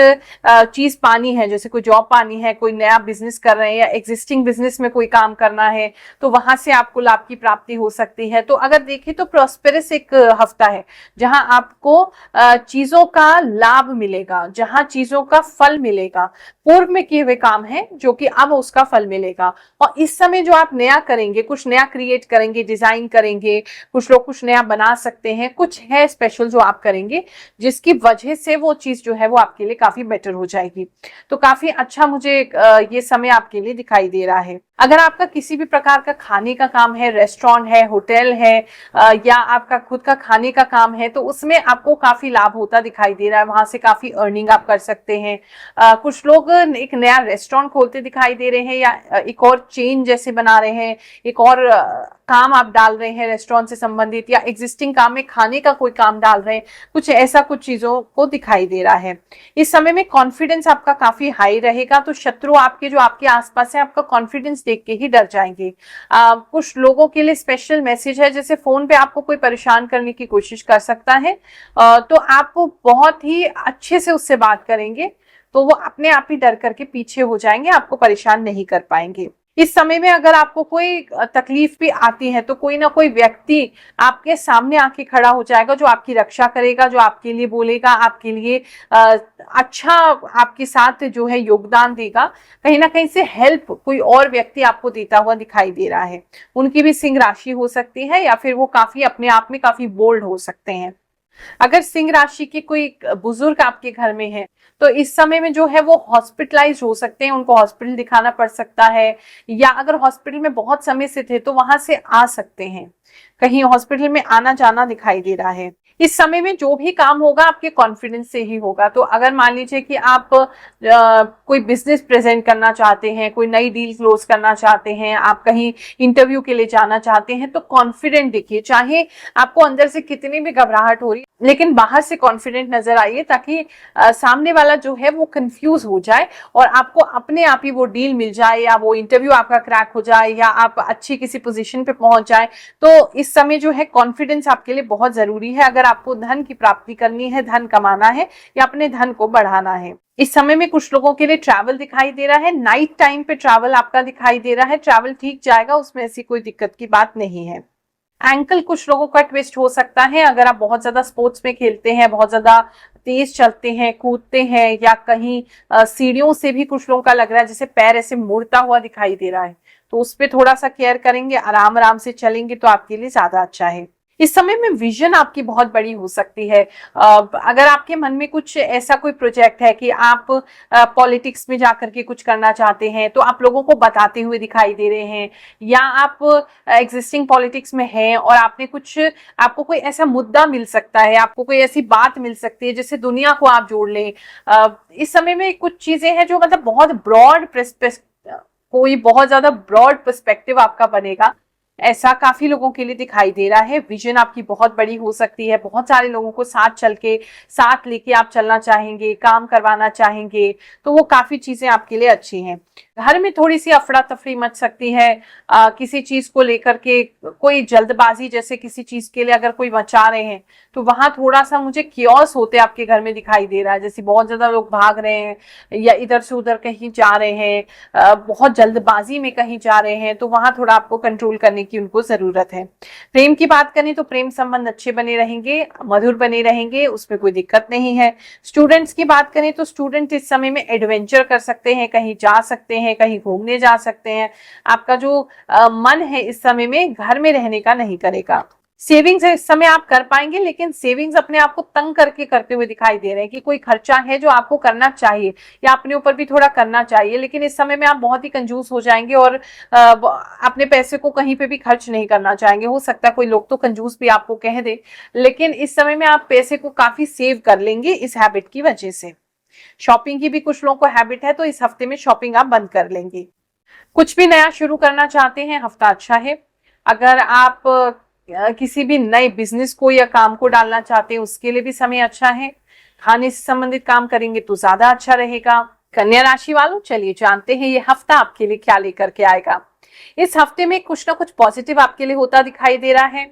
चीज पानी है, जैसे कोई जॉब पानी है, कोई नया बिजनेस कर रहे हैं, या एग्जिस्टिंग बिजनेस में कोई काम करना है, तो वहां से आपको लाभ की प्राप्ति हो सकती है। तो अगर देखें तो प्रॉस्पेरस एक हफ्ता है जहां आपको चीजों का लाभ मिलेगा, जहां चीजों का फल मिलेगा। पूर्व में किए हुए काम है जो कि अब उसका फल मिलेगा। और इस समय जो आप नया करेंगे, कुछ नया क्रिएट करेंगे, डिजाइन करेंगे, कुछ लोग कुछ नया बना सकते हैं, कुछ है स्पेशल जो आप करेंगे, जिसकी वजह से वो चीज जो है वो आपके लिए काफी बेटर हो जाएगी। तो काफी अच्छा मुझे ये समय आपके लिए दिखाई दे रहा है। अगर आपका किसी भी प्रकार का खाने का काम है, रेस्टोरेंट है, होटल है, या आपका खुद का खाने का काम है, तो उसमें आपको काफी लाभ होता दिखाई दे रहा है, वहां से काफी अर्निंग आप कर सकते हैं। कुछ लोग एक नया रेस्टोरेंट खोलते दिखाई दे रहे हैं, या एक और चेन जैसे बना रहे हैं, एक और काम आप डाल रहे हैं रेस्टोरेंट से संबंधित, या एग्जिस्टिंग काम में खाने का कोई काम डाल रहे हैं, कुछ ऐसा कुछ चीजों को दिखाई दे रहा है। इस समय में कॉन्फिडेंस आपका काफी हाई रहेगा, तो शत्रु आपके जो आपके आसपास है आपका कॉन्फिडेंस देख के ही डर जाएंगे। कुछ लोगों के लिए स्पेशल मैसेज है, जैसे फोन पे आपको कोई परेशान करने की कोशिश कर सकता है, तो आप बहुत ही अच्छे से उससे बात करेंगे, तो वो अपने आप ही डर करके पीछे हो जाएंगे, आपको परेशान नहीं कर पाएंगे। इस समय में अगर आपको कोई तकलीफ भी आती है, तो कोई ना कोई व्यक्ति आपके सामने आके खड़ा हो जाएगा, जो आपकी रक्षा करेगा, जो आपके लिए बोलेगा, आपके लिए अच्छा आपके साथ जो है योगदान देगा। कहीं ना कहीं से हेल्प कोई और व्यक्ति आपको देता हुआ दिखाई दे रहा है। उनकी भी सिंह राशि हो सकती है, या फिर वो काफी अपने आप में काफी बोल्ड हो सकते हैं। अगर सिंह राशि के कोई बुजुर्ग आपके घर में है, तो इस समय में जो है वो हॉस्पिटलाइज हो सकते हैं, उनको हॉस्पिटल दिखाना पड़ सकता है, या अगर हॉस्पिटल में बहुत समय से थे तो वहां से आ सकते हैं, कहीं हॉस्पिटल में आना जाना दिखाई दे रहा है। इस समय में जो भी काम होगा आपके कॉन्फिडेंस से ही होगा। तो अगर मान लीजिए कि आप कोई बिजनेस प्रेजेंट करना चाहते हैं, कोई नई डील क्लोज करना चाहते हैं, आप कहीं इंटरव्यू के लिए जाना चाहते हैं, तो कॉन्फिडेंट दिखिए, चाहे आपको अंदर से कितनी भी घबराहट हो रही, लेकिन बाहर से कॉन्फिडेंट नजर आइए, ताकि सामने वाला जो है वो कंफ्यूज हो जाए और आपको अपने आप ही वो डील मिल जाए, या वो इंटरव्यू आपका क्रैक हो जाए, या आप अच्छी किसी पोजीशन पे पहुंच जाए। तो इस समय जो है कॉन्फिडेंस आपके लिए बहुत जरूरी है, अगर आपको धन की प्राप्ति करनी है, धन कमाना है, या अपने धन को बढ़ाना है। इस समय में कुछ लोगों के लिए ट्रैवल दिखाई दे रहा है, नाइट टाइम पे ट्रैवल आपका दिखाई दे रहा है, ट्रैवल ठीक जाएगा, उसमें ऐसी कोई दिक्कत की बात नहीं है। एंकल कुछ लोगों का ट्विस्ट हो सकता है अगर आप बहुत ज्यादा स्पोर्ट्स में खेलते हैं, बहुत ज्यादा तेज चलते हैं, कूदते हैं, या कहीं सीढ़ियों से भी कुछ लोगों का लग रहा है जैसे पैर ऐसे मुड़ता हुआ दिखाई दे रहा है, तो उस पर थोड़ा सा केयर करेंगे, आराम आराम से चलेंगे तो आपके लिए ज्यादा अच्छा है। इस समय में विजन आपकी बहुत बड़ी हो सकती है। अगर आपके मन में कुछ ऐसा कोई प्रोजेक्ट है कि आप पॉलिटिक्स में जाकर के कुछ करना चाहते हैं, तो आप लोगों को बताते हुए दिखाई दे रहे हैं, या आप एग्जिस्टिंग पॉलिटिक्स में हैं और आपने कुछ, आपको कोई ऐसा मुद्दा मिल सकता है, आपको कोई ऐसी बात मिल सकती है जिससे दुनिया को आप जोड़ लें। इस समय में कुछ चीजें हैं जो मतलब बहुत ब्रॉड, कोई बहुत ज्यादा ब्रॉड पर्सपेक्टिव आपका बनेगा, ऐसा काफी लोगों के लिए दिखाई दे रहा है। विजन आपकी बहुत बड़ी हो सकती है, बहुत सारे लोगों को साथ चल के, साथ लेके आप चलना चाहेंगे, काम करवाना चाहेंगे, तो वो काफी चीजें आपके लिए अच्छी हैं। घर में थोड़ी सी अफरा तफरी मच सकती है, किसी चीज को लेकर के कोई जल्दबाजी, जैसे किसी चीज के लिए अगर कोई मचा रहे हैं तो वहां थोड़ा सा मुझे कियोस होते आपके घर में दिखाई दे रहा है, जैसे बहुत ज्यादा लोग भाग रहे हैं या इधर से उधर कहीं जा रहे हैं, बहुत जल्दबाजी में कहीं जा रहे हैं, तो वहां थोड़ा आपको कंट्रोल करने की उनको जरूरत है। प्रेम की बात करें तो प्रेम संबंध अच्छे बने रहेंगे, मधुर बने रहेंगे, उसमें कोई दिक्कत नहीं है। स्टूडेंट्स की बात करें तो स्टूडेंट इस समय में एडवेंचर कर सकते हैं, कहीं जा सकते हैं, कहीं घूमने जा सकते हैं। आपका जो मन है इस समय में घर में रहने का नहीं करेगा। सेविंग्स इस समय आप कर पाएंगे, लेकिन सेविंग्स अपने आप को तंग करके करते हुए दिखाई दे रहे हैं कि कोई खर्चा है जो आपको करना चाहिए या अपने ऊपर भी थोड़ा करना चाहिए, लेकिन इस समय में आप बहुत ही कंजूस हो जाएंगे और अपने पैसे को कहीं पे भी खर्च नहीं करना चाहेंगे। हो सकता है कोई लोग तो कंजूस भी आपको कह दे, लेकिन इस समय में आप पैसे को काफी सेव कर लेंगे इस हैबिट की वजह से। शॉपिंग की भी कुछ लोगों को हैबिट है, तो इस हफ्ते में शॉपिंग आप बंद कर लेंगे। कुछ भी नया शुरू करना चाहते हैं, हफ्ता अच्छा है। अगर आप किसी भी नए बिजनेस को या काम को डालना चाहते हैं, उसके लिए भी समय अच्छा है। खाने से संबंधित काम करेंगे तो ज्यादा अच्छा रहेगा। कन्या राशि वालों, चलिए जानते हैं ये हफ्ता आपके लिए क्या लेकर के आएगा। इस हफ्ते में कुछ ना कुछ पॉजिटिव आपके लिए होता दिखाई दे रहा है।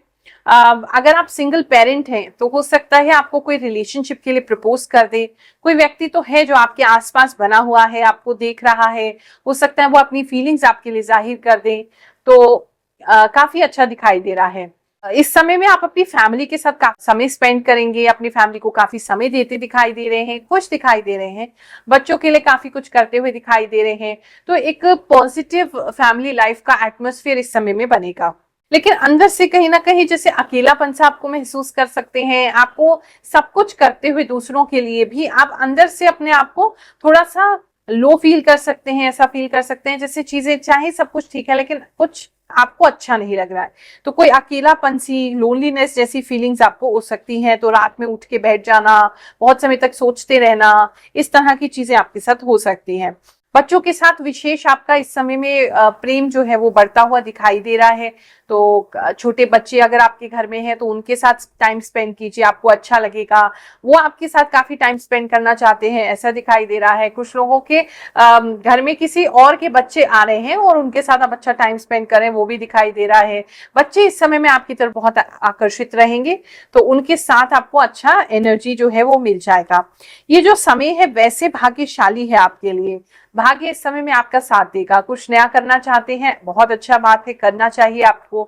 अगर आप सिंगल पेरेंट हैं तो हो सकता है आपको कोई रिलेशनशिप के लिए प्रपोज कर दे। कोई व्यक्ति तो है जो आपके आसपास बना हुआ है, आपको देख रहा है, हो सकता है वो अपनी फीलिंग्स आपके लिए जाहिर कर दे, तो काफी अच्छा दिखाई दे रहा है। इस समय में आप अपनी फैमिली के साथ काफी समय स्पेंड करेंगे, अपनी फैमिली को काफी समय देते दिखाई दे रहे हैं, खुश दिखाई दे रहे हैं, बच्चों के लिए काफी कुछ करते हुए दिखाई दे रहे हैं, तो एक पॉजिटिव फैमिली लाइफ का एटमॉस्फेयर इस समय में बनेगा। लेकिन अंदर से कहीं ना कहीं जैसे अकेलापन सा आपको महसूस कर सकते हैं। आपको सब कुछ करते हुए दूसरों के लिए भी आप अंदर से अपने आप को थोड़ा सा लो फील कर सकते हैं, ऐसा फील कर सकते हैं जैसे चीजें चाहे सब कुछ ठीक है लेकिन कुछ आपको अच्छा नहीं लग रहा है, तो कोई अकेलापन सी, लोनलीनेस जैसी फीलिंग्स आपको हो सकती हैं। तो रात में उठ के बैठ जाना, बहुत समय तक सोचते रहना, इस तरह की चीजें आपके साथ हो सकती हैं। बच्चों के साथ विशेष आपका इस समय में प्रेम जो है वो बढ़ता हुआ दिखाई दे रहा है। तो छोटे बच्चे अगर आपके घर में हैं तो उनके साथ टाइम स्पेंड कीजिए, आपको अच्छा लगेगा। वो आपके साथ काफी टाइम स्पेंड करना चाहते हैं, ऐसा दिखाई दे रहा है। कुछ लोगों के घर में किसी और के बच्चे आ रहे हैं और उनके साथ आप अच्छा टाइम स्पेंड करें, वो भी दिखाई दे रहा है। बच्चे इस समय में आपकी तरफ बहुत आकर्षित रहेंगे, तो उनके साथ आपको अच्छा एनर्जी जो है वो मिल जाएगा। ये जो समय है वैसे भाग्यशाली है आपके लिए, भाग्य इस समय में आपका साथ देगा। कुछ नया करना चाहते हैं, बहुत अच्छा बात है, करना चाहिए आपको।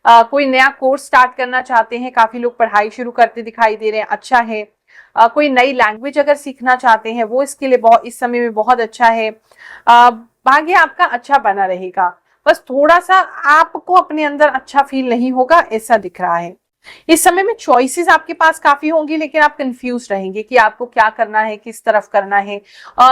कोई नया कोर्स स्टार्ट करना चाहते हैं, काफी लोग पढ़ाई शुरू करते दिखाई दे रहे हैं, अच्छा है। कोई नई लैंग्वेज अगर सीखना चाहते हैं वो इसके लिए बहुत इस समय में बहुत अच्छा है। भाग्य आपका अच्छा बना रहेगा, बस थोड़ा सा आपको अपने अंदर अच्छा फील नहीं होगा, ऐसा दिख रहा है। इस समय में चॉइसेस आपके पास काफी होंगी, लेकिन आप कंफ्यूज रहेंगे कि आपको क्या करना है, किस तरफ करना है।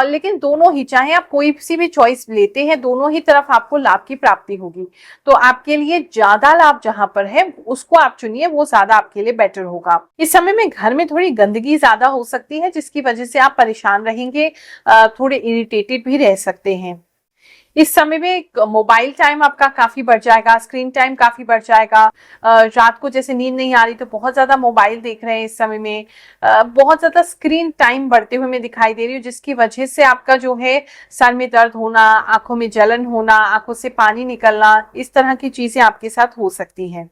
लेकिन दोनों ही, चाहे आप कोई सी भी चॉइस लेते हैं, दोनों ही तरफ आपको लाभ की प्राप्ति होगी। तो आपके लिए ज्यादा लाभ जहां पर है उसको आप चुनिए, वो ज्यादा आपके लिए बेटर होगा। इस समय में घर में थोड़ी गंदगी ज्यादा हो सकती है, जिसकी वजह से आप परेशान रहेंगे, थोड़े इरिटेटेड भी रह सकते हैं। इस समय में मोबाइल टाइम आपका काफी बढ़ जाएगा, स्क्रीन टाइम काफी बढ़ जाएगा। रात को जैसे नींद नहीं आ रही तो बहुत ज्यादा मोबाइल देख रहे हैं, इस समय में बहुत ज्यादा स्क्रीन टाइम बढ़ते हुए मैं दिखाई दे रही हूँ, जिसकी वजह से आपका जो है सर में दर्द होना, आंखों में जलन होना, आंखों से पानी निकलना, इस तरह की चीजें आपके साथ हो सकती हैं।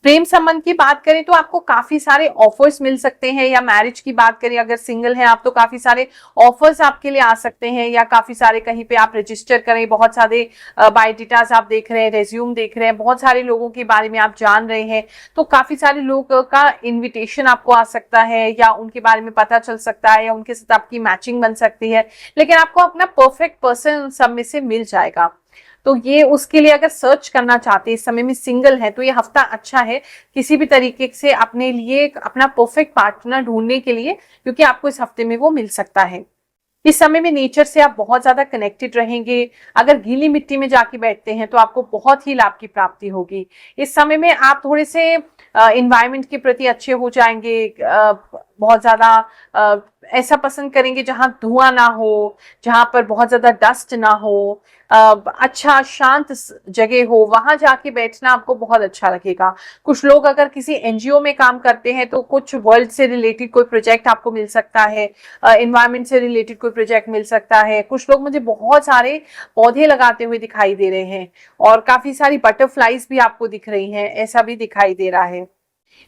प्रेम संबंध की बात करें तो आपको काफी सारे ऑफर्स मिल सकते हैं, या मैरिज की बात करें अगर सिंगल हैं आप तो काफी सारे ऑफर्स आपके लिए आ सकते हैं, या काफी सारे कहीं पे आप रजिस्टर करें, बहुत सारे बायोडेटास आप देख रहे हैं, रेज्यूम देख रहे हैं, बहुत सारे लोगों के बारे में आप जान रहे हैं, तो काफी सारे लोगों का इन्विटेशन आपको आ सकता है, या उनके बारे में पता चल सकता है, या उनके साथ आपकी मैचिंग बन सकती है। लेकिन आपको अपना परफेक्ट पर्सन सब में से मिल जाएगा। तो ये उसके लिए अगर सर्च करना चाहते हैं, इस समय में सिंगल है, तो ये हफ्ता अच्छा है किसी भी तरीके से अपने लिए अपना परफेक्ट पार्टनर ढूंढने के लिए, क्योंकि आपको इस हफ्ते में वो मिल सकता है। इस समय में नेचर से आप बहुत ज्यादा कनेक्टेड रहेंगे। अगर गीली मिट्टी में जाके बैठते हैं तो आपको बहुत ही लाभ की प्राप्ति होगी। इस समय में आप थोड़े से एनवायरनमेंट के प्रति अच्छे हो जाएंगे, बहुत ज्यादा ऐसा पसंद करेंगे जहां धुआं ना हो, जहां पर बहुत ज्यादा डस्ट ना हो, अच्छा शांत जगह हो, वहां जाके बैठना आपको बहुत अच्छा लगेगा। कुछ लोग अगर किसी एनजीओ में काम करते हैं तो कुछ वर्ल्ड से रिलेटेड कोई प्रोजेक्ट आपको मिल सकता है, एनवायरनमेंट से रिलेटेड कोई प्रोजेक्ट मिल सकता है। कुछ लोग मुझे बहुत सारे पौधे लगाते हुए दिखाई दे रहे हैं, और काफी सारी बटरफ्लाईज भी आपको दिख रही हैं, ऐसा भी दिखाई दे रहा है।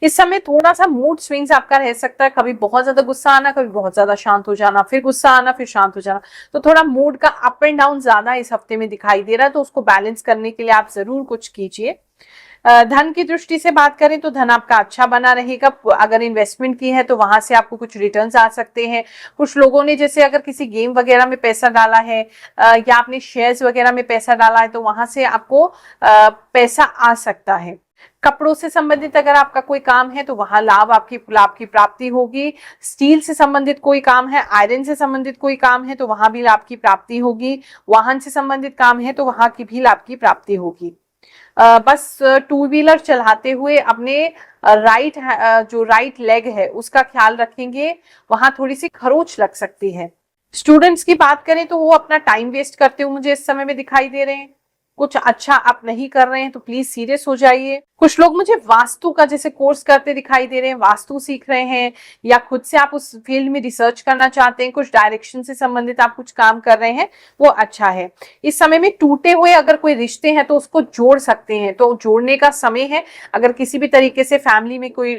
इस समय थोड़ा सा मूड स्विंग्स आपका रह सकता है, कभी बहुत ज्यादा गुस्सा आना, कभी बहुत ज्यादा शांत हो जाना, फिर गुस्सा आना, फिर शांत हो जाना। तो थोड़ा मूड का अप एंड डाउन ज्यादा इस हफ्ते में दिखाई दे रहा है, तो उसको बैलेंस करने के लिए आप जरूर कुछ कीजिए। धन की दृष्टि से बात करें तो धन आपका अच्छा बना रहेगा। अगर इन्वेस्टमेंट की है तो वहां से आपको कुछ रिटर्न्स आ सकते हैं। कुछ लोगों ने जैसे अगर किसी गेम वगैरह में पैसा डाला है, या आपने शेयर्स वगैरह में पैसा डाला है, तो वहां से आपको पैसा आ सकता है। कपड़ों से संबंधित अगर आपका कोई काम है तो वहां लाभ की प्राप्ति होगी। स्टील से संबंधित कोई काम है, आयरन से संबंधित कोई काम है तो वहां भी लाभ की प्राप्ति होगी। वाहन से संबंधित काम है तो वहां की भी लाभ की प्राप्ति होगी। बस टू व्हीलर चलाते हुए अपने जो राइट लेग है उसका ख्याल रखेंगे, वहां थोड़ी सी खरोच लग सकती है। स्टूडेंट्स की बात करें तो वो अपना टाइम वेस्ट करते हुए मुझे इस समय में दिखाई दे रहे हैं। कुछ अच्छा आप नहीं कर रहे हैं तो प्लीज सीरियस हो जाइए। कुछ लोग मुझे वास्तु का जैसे कोर्स करते दिखाई दे रहे हैं, वास्तु सीख रहे हैं, या खुद से आप उस फील्ड में रिसर्च करना चाहते हैं, कुछ डायरेक्शन से संबंधित आप कुछ काम कर रहे हैं, वो अच्छा है। इस समय में टूटे हुए अगर कोई रिश्ते हैं तो उसको जोड़ सकते हैं, तो जोड़ने का समय है। अगर किसी भी तरीके से फैमिली में कोई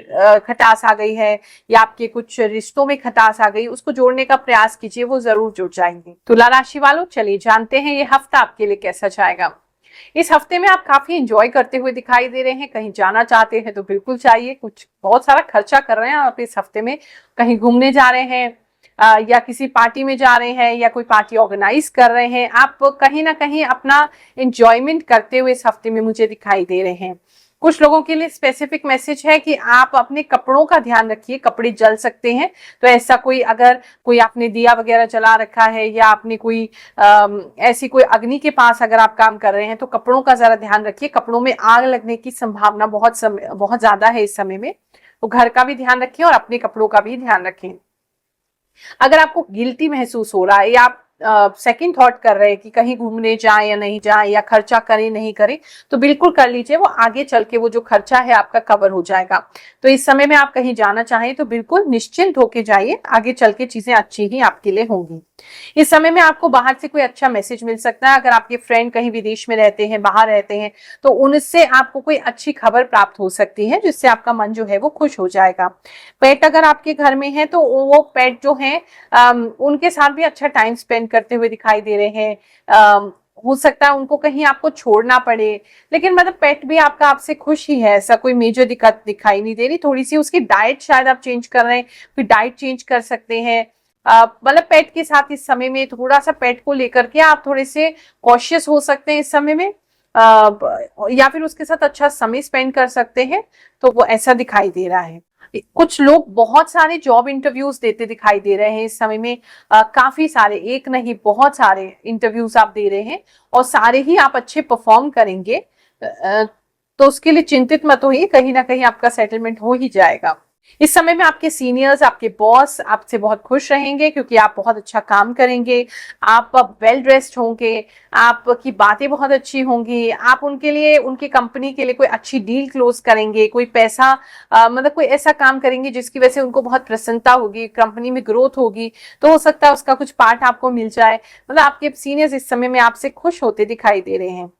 खटास आ गई है, या आपके कुछ रिश्तों में खटास आ गई, उसको जोड़ने का प्रयास कीजिए, वो जरूर जुड़ जाएंगे। तुला राशि वालों, चलिए जानते हैं ये हफ्ता आपके लिए कैसा जाएगा। इस हफ्ते में आप काफी एंजॉय करते हुए दिखाई दे रहे हैं। कहीं जाना चाहते हैं तो बिल्कुल चाहिए, कुछ बहुत सारा खर्चा कर रहे हैं आप इस हफ्ते में। कहीं घूमने जा रहे हैं, या किसी पार्टी में जा रहे हैं, या कोई पार्टी ऑर्गेनाइज कर रहे हैं, आप कहीं ना कहीं अपना एंजॉयमेंट करते हुए इस हफ्ते में मुझे दिखाई दे रहे हैं। कुछ लोगों के लिए स्पेसिफिक मैसेज है कि आप अपने कपड़ों का ध्यान रखिए, कपड़े जल सकते हैं। तो ऐसा कोई अगर कोई आपने दिया वगैरह जला रखा है, या आपने कोई ऐसी कोई अग्नि के पास अगर आप काम कर रहे हैं, तो कपड़ों का जरा ध्यान रखिए। कपड़ों में आग लगने की संभावना बहुत ज्यादा है इस समय में, तो घर का भी ध्यान रखें और अपने कपड़ों का भी ध्यान रखें। अगर आपको गिल्टी महसूस हो रहा है, या आप सेकंड थॉट कर रहे हैं कि कहीं घूमने जाएं या नहीं जाएं, या खर्चा करें नहीं करें, तो बिल्कुल कर लीजिए। वो आगे चल के वो जो खर्चा है आपका कवर हो जाएगा। तो इस समय में आप कहीं जाना चाहें तो बिल्कुल निश्चिंत होके जाइए, आगे चल के चीजें अच्छी ही आपके लिए होंगी। इस समय में आपको बाहर से कोई अच्छा मैसेज मिल सकता है। अगर आपके फ्रेंड कहीं विदेश में रहते हैं, बाहर रहते हैं, तो उनसे आपको कोई अच्छी खबर प्राप्त हो सकती है, जिससे आपका मन जो है वो खुश हो जाएगा। पेट अगर आपके घर में है तो वो पेट जो है उनके साथ भी अच्छा टाइम स्पेंड करते हुए दिखाई दे रहे हैं। हो सकता है उनको कहीं आपको छोड़ना पड़े, लेकिन मतलब पेट भी आपका आपसे खुश ही है, ऐसा कोई मेजर दिक्कत दिखाई नहीं दे रही। थोड़ी सी उसकी डाइट शायद आप चेंज कर रहे हैं, फिर डाइट चेंज कर सकते हैं। मतलब पेट के साथ इस समय में थोड़ा सा पेट को लेकर के आप थोड़े से कॉशियस हो सकते हैं इस समय में, या फिर उसके साथ अच्छा समय स्पेंड कर सकते हैं। तो वो ऐसा दिखाई दे रहा है। कुछ लोग बहुत सारे जॉब इंटरव्यूज देते दिखाई दे रहे हैं इस समय में। काफी सारे, एक नहीं बहुत सारे इंटरव्यूज आप दे रहे हैं, और सारे ही आप अच्छे परफॉर्म करेंगे। तो उसके लिए चिंतित मत होइए, कहीं ना कहीं आपका सेटलमेंट हो ही जाएगा। इस समय में आपके सीनियर्स, आपके बॉस आपसे बहुत खुश रहेंगे, क्योंकि आप बहुत अच्छा काम करेंगे। आप वेल ड्रेस्ड होंगे, आपकी बातें बहुत अच्छी होंगी। आप उनके लिए, उनकी कंपनी के लिए कोई अच्छी डील क्लोज करेंगे, कोई पैसा मतलब कोई ऐसा काम करेंगे जिसकी वजह से उनको बहुत प्रसन्नता होगी, कंपनी में ग्रोथ होगी। तो हो सकता है उसका कुछ पार्ट आपको मिल जाए। मतलब आपके सीनियर्स इस समय में आपसे खुश होते दिखाई दे रहे हैं।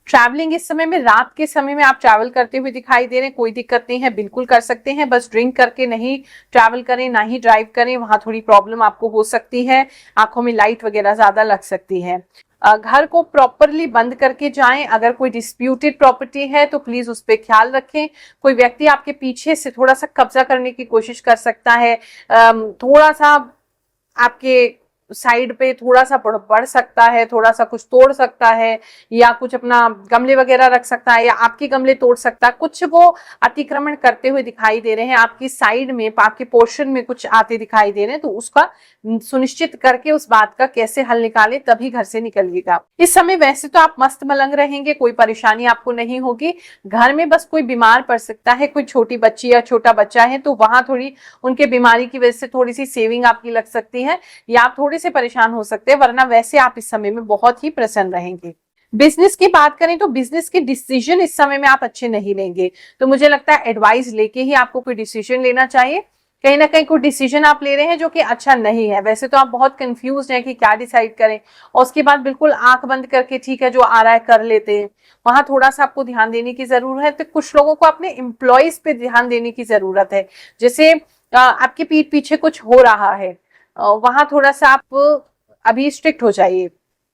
ट्रैवलिंग इस समय में, रात के समय में आप ट्रैवल करते हुए दिखाई दे रहे हैं, कोई दिक्कत नहीं है, बिल्कुल कर सकते हैं, बस ड्रिंक करके नहीं ट्रैवल करें, ना ही ड्राइव करें, वहां थोड़ी प्रॉब्लम आपको हो सकती है, आंखों में लाइट वगैरह ज्यादा लग सकती है। घर को प्रॉपरली बंद करके जाएं। अगर कोई डिस्प्यूटेड प्रॉपर्टी है तो प्लीज उस पर ख्याल रखें। कोई व्यक्ति आपके पीछे से थोड़ा सा कब्जा करने की कोशिश कर सकता है, थोड़ा सा आपके साइड पे थोड़ा सा बढ़ सकता है, थोड़ा सा कुछ तोड़ सकता है, या कुछ अपना गमले वगैरह रख सकता है, या आपके गमले तोड़ सकता है, कुछ वो अतिक्रमण करते हुए दिखाई दे रहे हैं, आपकी साइड में, आपके पोर्शन में कुछ आते दिखाई दे रहे हैं, तो उसका सुनिश्चित करके उस बात का कैसे हल निकाले, तभी घर से निकलिएगा। इस समय वैसे तो आप मस्त मलंग रहेंगे, कोई परेशानी आपको नहीं होगी। घर में बस कोई बीमार पड़ सकता है, कोई छोटी बच्ची या छोटा बच्चा है, तो वहां थोड़ी उनके बीमारी की वजह से थोड़ी सी सेविंग आपकी लग सकती है, या आप थोड़े से परेशान हो सकते हैं, वरना वैसे आप इस समय में बहुत ही प्रसन्न रहेंगे। बिजनेस की बात करें तो बिजनेस के डिसीजन इस समय में आप अच्छे नहीं लेंगे, तो मुझे लगता है एडवाइस लेके ही आपको कोई डिसीजन लेना चाहिए। कहीं ना कहीं कोई डिसीजन आप ले रहे हैं जो कि अच्छा नहीं है। वैसे तो आप बहुत कंफ्यूज हैं कि क्या डिसाइड करें, और उसके बाद बिल्कुल आंख बंद करके ठीक है जो आ रहा है कर लेते हैं, वहां थोड़ा सा आपको ध्यान देने की जरूरत है। तो कुछ लोगों को अपने एम्प्लॉयज पे ध्यान देने की जरूरत है, जैसे आपके पीठ पीछे कुछ हो रहा है, वहां थोड़ा सा आप अभी स्ट्रिक्ट हो जाइए।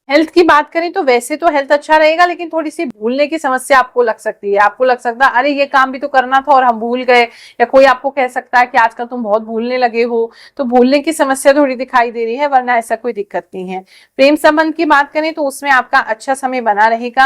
हेल्थ की बात करें तो वैसे तो हेल्थ अच्छा रहेगा, लेकिन थोड़ी सी भूलने की समस्या आपको लग सकती है। आपको लग सकता है अरे ये काम भी तो करना था और हम भूल गए, या कोई आपको कह सकता है कि आजकल तुम बहुत भूलने लगे हो, तो भूलने की समस्या थोड़ी दिखाई दे रही है, वरना ऐसा कोई दिक्कत नहीं है। प्रेम संबंध की बात करें तो उसमें आपका अच्छा समय बना रहेगा।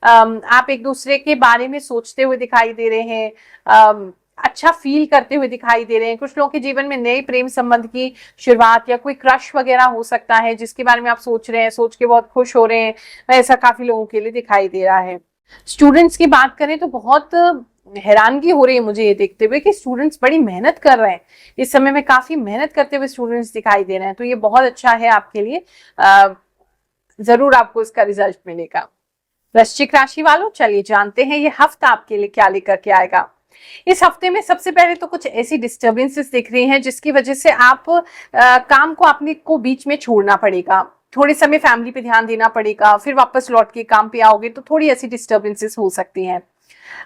आप एक दूसरे के बारे में सोचते हुए दिखाई दे रहे हैं, अच्छा फील करते हुए दिखाई दे रहे हैं। कुछ लोगों के जीवन में नए प्रेम संबंध की शुरुआत या कोई क्रश वगैरह हो सकता है जिसके बारे में आप सोच रहे हैं, सोच के बहुत खुश हो रहे हैं, ऐसा काफी लोगों के लिए दिखाई दे रहा है। स्टूडेंट्स की बात करें तो बहुत हैरानगी हो रही है मुझे ये देखते हुए कि स्टूडेंट्स बड़ी मेहनत कर रहे हैं। इस समय में काफी मेहनत करते हुए स्टूडेंट्स दिखाई दे रहे हैं, तो ये बहुत अच्छा है आपके लिए। जरूर आपको इसका रिजल्ट मिलेगा। वृश्चिक राशि वालों, चलिए जानते हैं ये हफ्ता आपके लिए क्या लेकर के आएगा। इस हफ्ते में सबसे पहले तो कुछ ऐसी डिस्टर्बेंसेस दिख रही हैं जिसकी वजह से आप काम को अपने को बीच में छोड़ना पड़ेगा, थोड़े समय फैमिली पे ध्यान देना पड़ेगा, फिर वापस लौट के काम पे आओगे, तो थोड़ी ऐसी डिस्टर्बेंसेस हो सकती हैं।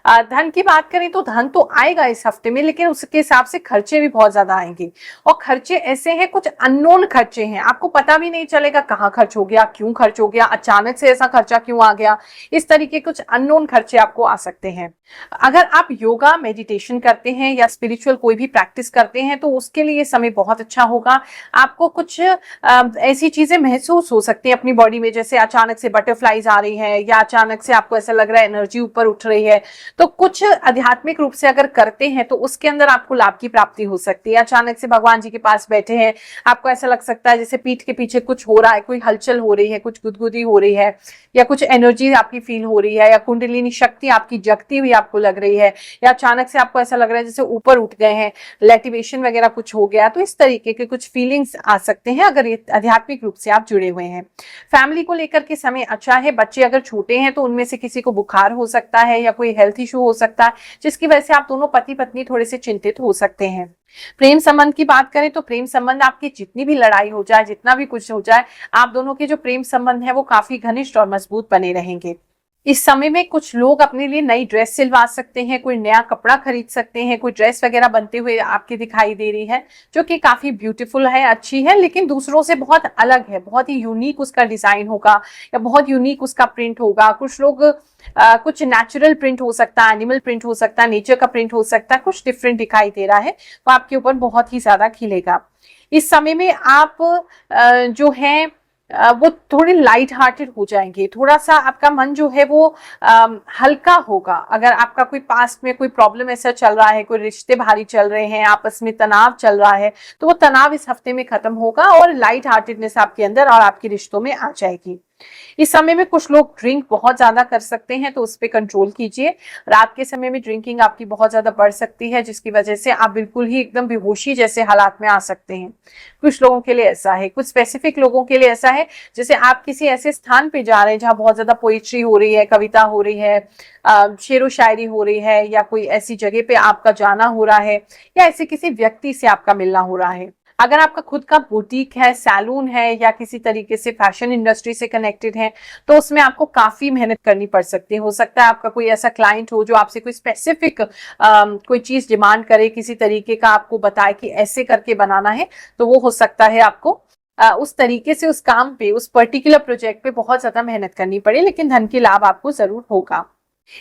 धन की बात करें तो धन तो आएगा इस हफ्ते में, लेकिन उसके हिसाब से खर्चे भी बहुत ज्यादा आएंगे, और खर्चे ऐसे हैं, कुछ अननोन खर्चे हैं, आपको पता भी नहीं चलेगा कहाँ खर्च हो गया, क्यों खर्च हो गया, अचानक से ऐसा खर्चा क्यों आ गया। इस तरीके कुछ अननोन खर्चे आपको आ सकते हैं। अगर आप योगा मेडिटेशन करते हैं या स्पिरिचुअल कोई भी प्रैक्टिस करते हैं तो उसके लिए समय बहुत अच्छा होगा। आपको कुछ ऐसी चीजें महसूस हो सकती हैं अपनी बॉडी में, जैसे अचानक से बटरफ्लाईज आ रही है, या अचानक से आपको ऐसा लग रहा है एनर्जी ऊपर उठ रही है, तो कुछ आध्यात्मिक रूप से अगर करते हैं तो उसके अंदर आपको लाभ की प्राप्ति हो सकती है। अचानक से भगवान जी के पास बैठे हैं, आपको ऐसा लग सकता है जैसे पीठ के पीछे कुछ हो रहा है, कोई हलचल हो रही है, कुछ गुदगुदी हो रही है, या कुछ एनर्जी आपकी फील हो रही है, या कुंडलिनी शक्ति आपकी जगती हुई आपको लग रही है, या अचानक से आपको ऐसा लग रहा है जैसे ऊपर उठ गए हैं, लैटिवेशन वगैरह कुछ हो गया, तो इस तरीके के कुछ फीलिंग्स आ सकते हैं अगर ये आध्यात्मिक रूप से आप जुड़े हुए हैं। फैमिली को लेकर के समय अच्छा है। बच्चे अगर छोटे हैं तो उनमें से किसी को बुखार हो सकता है या कोई हेल्थ इशू हो सकता है, जिसकी वजह से आप दोनों पति पत्नी थोड़े से चिंतित हो सकते हैं। प्रेम संबंध की बात करें तो प्रेम संबंध आपकी जितनी भी लड़ाई हो जाए, जितना भी कुछ हो जाए, आप दोनों के जो प्रेम संबंध है वो काफी घनिष्ठ और मजबूत बने रहेंगे। इस समय में कुछ लोग अपने लिए नई ड्रेस सिलवा सकते हैं, कोई नया कपड़ा खरीद सकते हैं, कोई ड्रेस वगैरह बनते हुए आपकी दिखाई दे रही है जो कि काफी ब्यूटीफुल है, अच्छी है, लेकिन दूसरों से बहुत अलग है, बहुत ही यूनिक उसका डिजाइन होगा या बहुत यूनिक उसका प्रिंट होगा। कुछ लोग कुछ नेचुरल प्रिंट हो सकता है, एनिमल प्रिंट हो सकता है, नेचर का प्रिंट हो सकता है, कुछ डिफरेंट दिखाई दे रहा है, तो आपके ऊपर बहुत ही ज्यादा खिलेगा। इस समय में आप जो है वो थोड़े लाइट हार्टेड हो जाएंगे, थोड़ा सा आपका मन जो है वो हल्का होगा। अगर आपका कोई पास्ट में कोई प्रॉब्लम ऐसा चल रहा है, कोई रिश्ते भारी चल रहे हैं, आपस में तनाव चल रहा है, तो वो तनाव इस हफ्ते में खत्म होगा और लाइट हार्टेडनेस आपके अंदर और आपके रिश्तों में आ जाएगी। इस समय में कुछ लोग ड्रिंक बहुत ज्यादा कर सकते हैं, तो उस पर कंट्रोल कीजिए। रात के समय में ड्रिंकिंग आपकी बहुत ज्यादा बढ़ सकती है, जिसकी वजह से आप बिल्कुल ही एकदम बेहोशी जैसे हालात में आ सकते हैं। कुछ लोगों के लिए ऐसा है, कुछ स्पेसिफिक लोगों के लिए ऐसा है जैसे आप किसी ऐसे स्थान पे जा रहे हैं जहां बहुत ज्यादा पोइट्री हो रही है, कविता हो रही है, शेरो शायरी हो रही है, या कोई ऐसी जगह पे आपका जाना हो रहा है, या ऐसे किसी व्यक्ति से आपका मिलना हो रहा है। अगर आपका खुद का बुटीक है, सैलून है या किसी तरीके से फैशन इंडस्ट्री से कनेक्टेड है, तो उसमें आपको काफी मेहनत करनी पड़ सकती है। हो सकता है आपका कोई ऐसा क्लाइंट हो जो आपसे कोई स्पेसिफिक कोई चीज डिमांड करे, किसी तरीके का आपको बताए कि ऐसे करके बनाना है, तो वो हो सकता है आपको उस तरीके से उस काम पे, उस पर्टिकुलर प्रोजेक्ट पे बहुत ज्यादा मेहनत करनी पड़े, लेकिन धन की लाभ आपको जरूर होगा।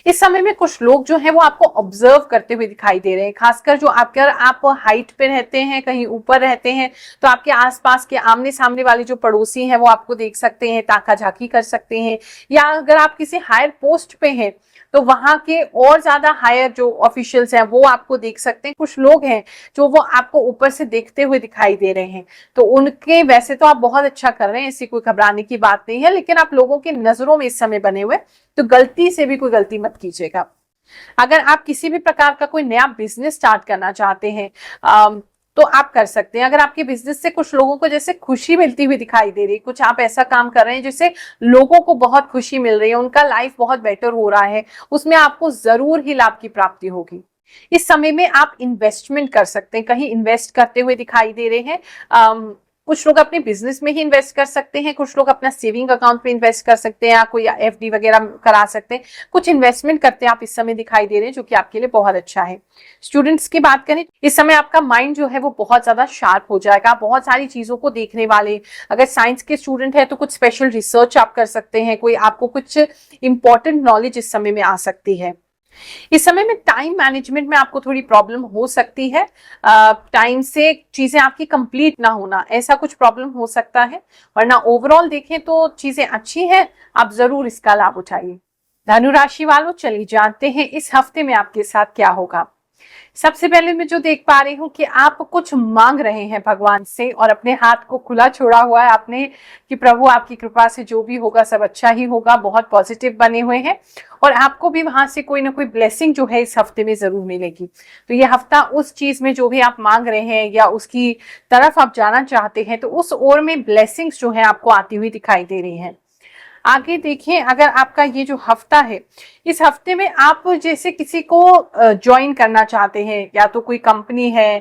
इस समय में कुछ लोग जो है वो आपको ऑब्जर्व करते हुए दिखाई दे रहे हैं, खासकर जो अगर आप हाइट पे रहते हैं, कहीं ऊपर रहते हैं, तो आपके आसपास के आमने सामने वाले जो पड़ोसी हैं वो आपको देख सकते हैं, ताका झाकी कर सकते हैं। या अगर आप किसी हायर पोस्ट पे हैं तो वहां के और ज्यादा हायर जो ऑफिशियल्स हैं वो आपको देख सकते हैं। कुछ लोग हैं जो वो आपको ऊपर से देखते हुए दिखाई दे रहे हैं, तो उनके, वैसे तो आप बहुत अच्छा कर रहे हैं, ऐसी कोई घबराने की बात नहीं है, लेकिन आप लोगों की नजरों में इस समय बने हुए, तो गलती से भी कोई गलती मत कीजिएगा। अगर आप किसी भी प्रकार का कोई नया बिजनेस स्टार्ट करना चाहते हैं तो आप कर सकते हैं। अगर आपके बिजनेस से कुछ लोगों को जैसे खुशी मिलती हुई दिखाई दे रही है, कुछ आप ऐसा काम कर रहे हैं जिससे लोगों को बहुत खुशी मिल रही है, उनका लाइफ बहुत बेटर हो रहा है, उसमें आपको जरूर ही लाभ की प्राप्ति होगी। इस समय में आप इन्वेस्टमेंट कर सकते हैं, कहीं इन्वेस्ट करते हुए दिखाई दे रहे हैं। कुछ लोग अपने बिजनेस में ही इन्वेस्ट कर सकते हैं, कुछ लोग अपना सेविंग अकाउंट में इन्वेस्ट कर सकते हैं, या कोई एफडी वगैरह करा सकते हैं। कुछ इन्वेस्टमेंट करते हैं आप इस समय दिखाई दे रहे हैं, जो कि आपके लिए बहुत अच्छा है। स्टूडेंट्स की बात करें, इस समय आपका माइंड जो है वो बहुत ज्यादा शार्प हो जाएगा, बहुत सारी चीजों को देखने वाले। अगर साइंस के स्टूडेंट है तो कुछ स्पेशल रिसर्च आप कर सकते हैं, कोई आपको कुछ इंपॉर्टेंट नॉलेज इस समय में आ सकती है। इस समय में टाइम मैनेजमेंट में आपको थोड़ी प्रॉब्लम हो सकती है, टाइम से चीजें आपकी कंप्लीट ना होना, ऐसा कुछ प्रॉब्लम हो सकता है, वरना ओवरऑल देखें तो चीजें अच्छी हैं, आप जरूर इसका लाभ उठाइए। धनु राशि वालों, चलिए जानते हैं इस हफ्ते में आपके साथ क्या होगा। सबसे पहले मैं जो देख पा रही हूँ कि आप कुछ मांग रहे हैं भगवान से, और अपने हाथ को खुला छोड़ा हुआ है आपने कि प्रभु आपकी कृपा से जो भी होगा सब अच्छा ही होगा, बहुत पॉजिटिव बने हुए हैं, और आपको भी वहां से कोई ना कोई ब्लेसिंग जो है इस हफ्ते में जरूर मिलेगी। तो ये हफ्ता उस चीज में जो भी आप मांग रहे हैं या उसकी तरफ आप जाना चाहते हैं, तो उस ओर में ब्लेसिंग्स जो है आपको आती हुई दिखाई दे रही हैं। आगे देखिए, अगर आपका ये जो हफ्ता है, इस हफ्ते में आप जैसे किसी को ज्वाइन करना चाहते हैं, या तो कोई कंपनी है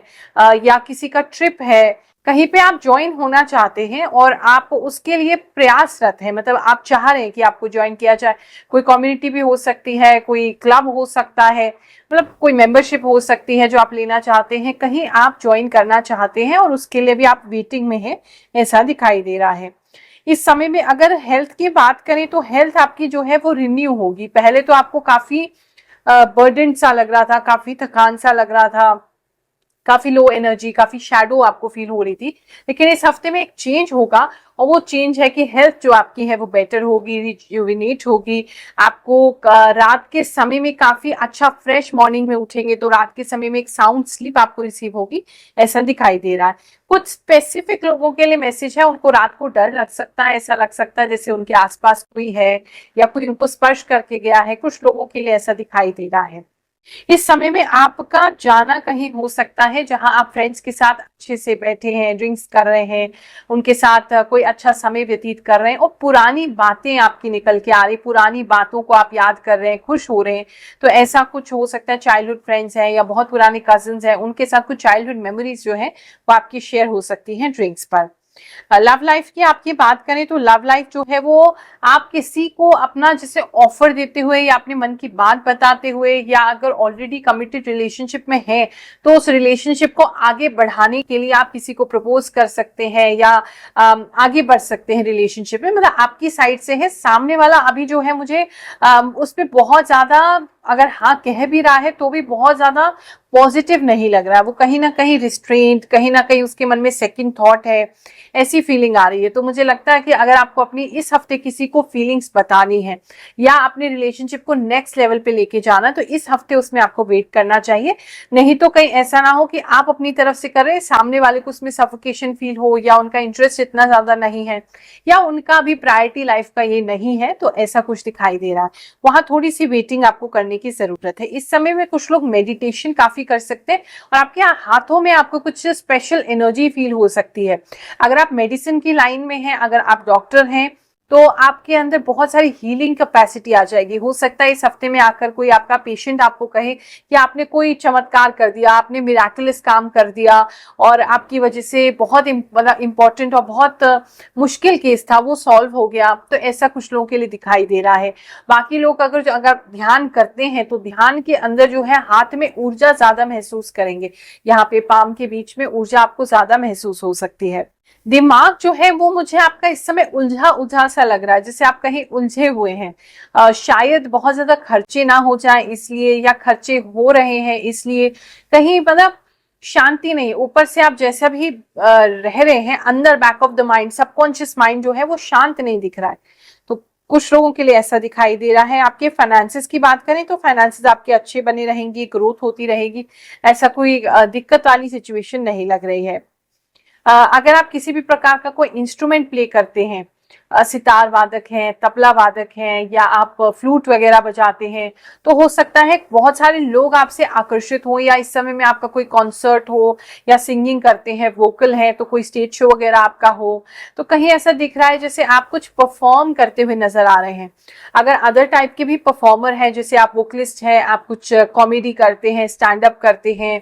या किसी का ट्रिप है, कहीं पे आप ज्वाइन होना चाहते हैं और आप उसके लिए प्रयासरत हैं, मतलब आप चाह रहे हैं कि आपको ज्वाइन किया जाए। कोई कम्युनिटी भी हो सकती है, कोई क्लब हो सकता है, मतलब कोई मेंबरशिप हो सकती है जो आप लेना चाहते हैं, कहीं आप ज्वाइन करना चाहते हैं और उसके लिए भी आप वेटिंग में हैं, ऐसा दिखाई दे रहा है। इस समय में अगर हेल्थ की बात करें तो हेल्थ आपकी जो है वो रिन्यू होगी। पहले तो आपको काफी बर्डन सा लग रहा था, काफी थकान सा लग रहा था, काफी लो एनर्जी, काफी शैडो आपको फील हो रही थी, लेकिन इस हफ्ते में एक चेंज होगा, और वो चेंज है कि हेल्थ जो आपकी है वो बेटर होगी, रिजुविनेट होगी। आपको रात के समय में काफी अच्छा, फ्रेश मॉर्निंग में उठेंगे तो रात के समय में एक साउंड स्लीप आपको रिसीव होगी, ऐसा दिखाई दे रहा है। कुछ स्पेसिफिक लोगों के लिए मैसेज है, उनको रात को डर लग सकता है, ऐसा लग सकता है जैसे उनके आसपास कोई है या कोई उनको स्पर्श करके गया है, कुछ लोगों के लिए ऐसा दिखाई दे रहा है। इस समय में आपका जाना कहीं हो सकता है जहां आप फ्रेंड्स के साथ अच्छे से बैठे हैं, ड्रिंक्स कर रहे हैं, उनके साथ कोई अच्छा समय व्यतीत कर रहे हैं, और पुरानी बातें आपकी निकल के आ रही, पुरानी बातों को आप याद कर रहे हैं, खुश हो रहे हैं। तो ऐसा कुछ हो सकता है, चाइल्डहुड फ्रेंड्स हैं या बहुत पुराने कजिन्स हैं, उनके साथ कुछ चाइल्डहुड मेमोरीज जो है वो आपकी शेयर हो सकती हैं ड्रिंक्स पर। लव लाइफ की आपकी बात करें तो लव लाइफ जो है वो आप किसी को अपना जैसे ऑफर देते हुए या अपने मन की बात बताते हुए, या अगर ऑलरेडी कमिटेड रिलेशनशिप में है तो उस रिलेशनशिप को आगे बढ़ाने के लिए आप किसी को प्रपोज कर सकते हैं या आगे बढ़ सकते हैं रिलेशनशिप में। मतलब आपकी साइड से है, सामने वाला अभी जो है मुझे उस पर बहुत ज्यादा, अगर हाँ कह भी रहा है तो भी बहुत ज्यादा पॉजिटिव नहीं लग रहा है, वो कहीं ना कहीं रिस्ट्रेंट, कहीं ना कहीं उसके मन में सेकंड थॉट है, ऐसी फीलिंग आ रही है। तो मुझे लगता है कि अगर आपको अपनी इस हफ्ते किसी को फीलिंग्स बतानी है या अपने रिलेशनशिप को नेक्स्ट लेवल पे लेके जाना, तो इस हफ्ते उसमें आपको वेट करना चाहिए। नहीं तो कहीं ऐसा ना हो कि आप अपनी तरफ से कर रहे हैं, सामने वाले को उसमें सफोकेशन फील हो, या उनका इंटरेस्ट इतना ज्यादा नहीं है, या उनका भी प्रायोरिटी लाइफ का ये नहीं है, तो ऐसा कुछ दिखाई दे रहा है। वहां थोड़ी सी वेटिंग आपको करने की जरूरत है। इस समय में कुछ लोग मेडिटेशन काफी कर सकते हैं, और आपके हाथों में आपको कुछ स्पेशल एनर्जी फील हो सकती है। अगर आप मेडिसिन की लाइन में हैं, अगर आप डॉक्टर हैं, तो आपके अंदर बहुत सारी हीलिंग कैपेसिटी आ जाएगी। हो सकता है इस हफ्ते में आकर कोई आपका पेशेंट आपको कहे कि आपने कोई चमत्कार कर दिया, आपने मिराकुलस काम कर दिया और आपकी वजह से बहुत मतलब इंपॉर्टेंट और बहुत मुश्किल केस था वो सॉल्व हो गया। तो ऐसा कुछ लोगों के लिए दिखाई दे रहा है। बाकी लोग अगर ध्यान करते हैं तो ध्यान के अंदर जो है हाथ में ऊर्जा ज्यादा महसूस करेंगे। यहाँ पे पाम के बीच में ऊर्जा आपको ज्यादा महसूस हो सकती है। दिमाग जो है वो मुझे आपका इस समय उलझा उलझा सा लग रहा है, जैसे आप कहीं उलझे हुए हैं। शायद बहुत ज्यादा खर्चे ना हो जाए इसलिए, या खर्चे हो रहे हैं इसलिए, कहीं मतलब शांति नहीं। ऊपर से आप जैसा भी रह रहे हैं, अंदर back of the mind, subconscious mind जो है वो शांत नहीं दिख रहा है। तो कुछ लोगों के लिए ऐसा दिखाई दे रहा है। आपके फाइनेंसेस की बात करें तो फाइनेंसेस आपके अच्छे बने रहेंगे, ग्रोथ होती रहेगी, ऐसा कोई दिक्कत वाली सिचुएशन नहीं लग रही है। अगर आप किसी भी प्रकार का कोई इंस्ट्रूमेंट प्ले करते हैं, सितार वादक हैं, तबला वादक हैं, या आप फ्लूट वगैरह बजाते हैं, तो हो सकता है बहुत सारे लोग आपसे आकर्षित हो, या इस समय में आपका कोई कॉन्सर्ट हो, या सिंगिंग करते हैं, वोकल है तो कोई स्टेज शो वगैरह आपका हो। तो कहीं ऐसा दिख रहा है जैसे आप कुछ परफॉर्म करते हुए नजर आ रहे हैं। अगर अदर टाइप के भी परफॉर्मर हैं, जैसे आप वोकलिस्ट हैं, आप कुछ कॉमेडी करते हैं, स्टैंड अप करते हैं,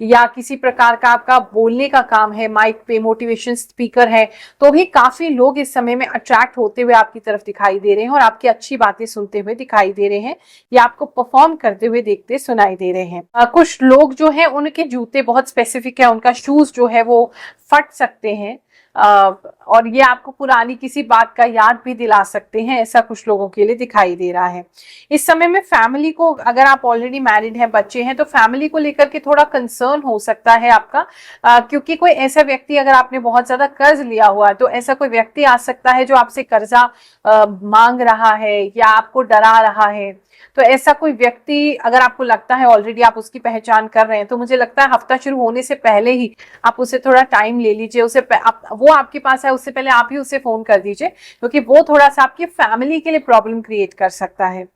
या किसी प्रकार का आपका बोलने का काम है, माइक पे मोटिवेशन स्पीकर है, तो भी काफी लोग इस समय में अट्रैक्ट होते हुए आपकी तरफ दिखाई दे रहे हैं और आपकी अच्छी बातें सुनते हुए दिखाई दे रहे हैं, या आपको परफॉर्म करते हुए देखते सुनाई दे रहे हैं। कुछ लोग जो हैं उनके जूते बहुत स्पेसिफिक है, उनका शूज जो है वो फट सकते हैं, और ये आपको पुरानी किसी बात का याद भी दिला सकते हैं, ऐसा कुछ लोगों के लिए दिखाई दे रहा है। इस समय में फैमिली को, अगर आप ऑलरेडी मैरिड हैं, बच्चे हैं, तो फैमिली को लेकर के थोड़ा कंसर्न हो सकता है आपका, क्योंकि कोई ऐसा व्यक्ति, अगर आपने बहुत ज्यादा कर्ज लिया हुआ है तो ऐसा कोई व्यक्ति आ सकता है जो आपसे कर्जा मांग रहा है या आपको डरा रहा है। तो ऐसा कोई व्यक्ति अगर आपको लगता है, ऑलरेडी आप उसकी पहचान कर रहे हैं, तो मुझे लगता है हफ्ता शुरू होने से पहले ही आप उसे थोड़ा टाइम ले लीजिए। वो आपके पास है उससे पहले आप ही उसे फोन कर दीजिए, क्योंकि वो थोड़ा सा आपकी फैमिली के लिए प्रॉब्लम क्रिएट कर सकता है।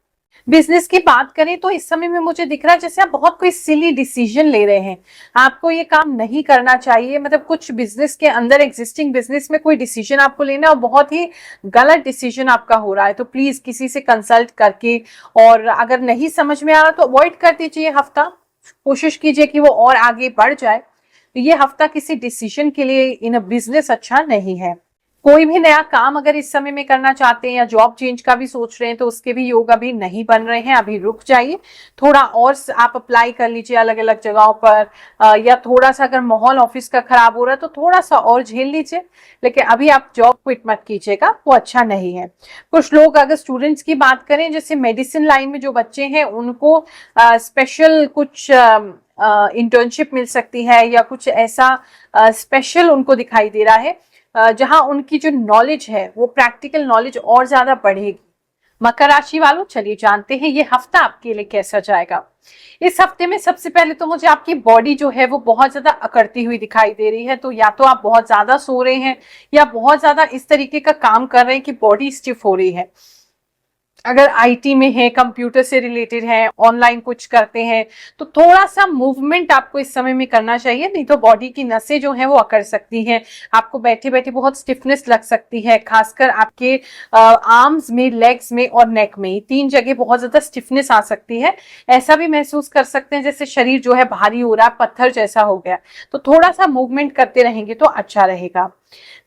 बिजनेस की बात करें तो इस समय में मुझे दिख रहा है जैसे आप बहुत कोई सिली डिसीजन ले रहे हैं। आपको ये काम नहीं करना चाहिए, मतलब कुछ बिजनेस के अंदर, एग्जिस्टिंग बिजनेस में कोई डिसीजन आपको लेना है और बहुत ही गलत डिसीजन आपका हो रहा है, तो प्लीज किसी से कंसल्ट करके, और अगर नहीं समझ में आ रहा तो अवॉइड कर दीजिए हफ्ता। कोशिश कीजिए कि वो और आगे बढ़ जाए। तो ये हफ्ता किसी डिसीजन के लिए इन बिजनेस अच्छा नहीं है। कोई भी नया काम अगर इस समय में करना चाहते हैं या जॉब चेंज का भी सोच रहे हैं, तो उसके भी योग अभी नहीं बन रहे हैं, अभी रुक जाइए। थोड़ा और आप अप्लाई कर लीजिए अलग अलग जगहों पर, या थोड़ा सा अगर माहौल ऑफिस का खराब हो रहा है तो थोड़ा सा और झेल लीजिए, लेकिन अभी आप जॉब क्विट मत कीजिएगा, वो अच्छा नहीं है। कुछ लोग, अगर स्टूडेंट्स की बात करें, जैसे मेडिसिन लाइन में जो बच्चे हैं उनको स्पेशल कुछ इंटर्नशिप मिल सकती है, या कुछ ऐसा स्पेशल उनको दिखाई दे रहा है जहां उनकी जो नॉलेज है वो प्रैक्टिकल नॉलेज और ज्यादा बढ़ेगी। मकर राशि वालों, चलिए जानते हैं ये हफ्ता आपके लिए कैसा जाएगा। इस हफ्ते में सबसे पहले तो मुझे आपकी बॉडी जो है वो बहुत ज्यादा अकड़ती हुई दिखाई दे रही है। तो या तो आप बहुत ज्यादा सो रहे हैं, या बहुत ज्यादा इस तरीके का काम कर रहे हैं कि बॉडी स्टिफ हो रही है। अगर आईटी में है, कंप्यूटर से रिलेटेड है, ऑनलाइन कुछ करते हैं, तो थोड़ा सा मूवमेंट आपको इस समय में करना चाहिए, नहीं तो बॉडी की नसें जो हैं वो अकड़ सकती हैं। आपको बैठे बैठे बहुत स्टिफनेस लग सकती है, खासकर आपके आर्म्स में, लेग्स में और नेक में, 3 जगह बहुत ज्यादा स्टिफनेस आ सकती है। ऐसा भी महसूस कर सकते हैं जैसे शरीर जो है भारी हो रहा है, पत्थर जैसा हो गया। तो थोड़ा सा मूवमेंट करते रहेंगे तो अच्छा रहेगा।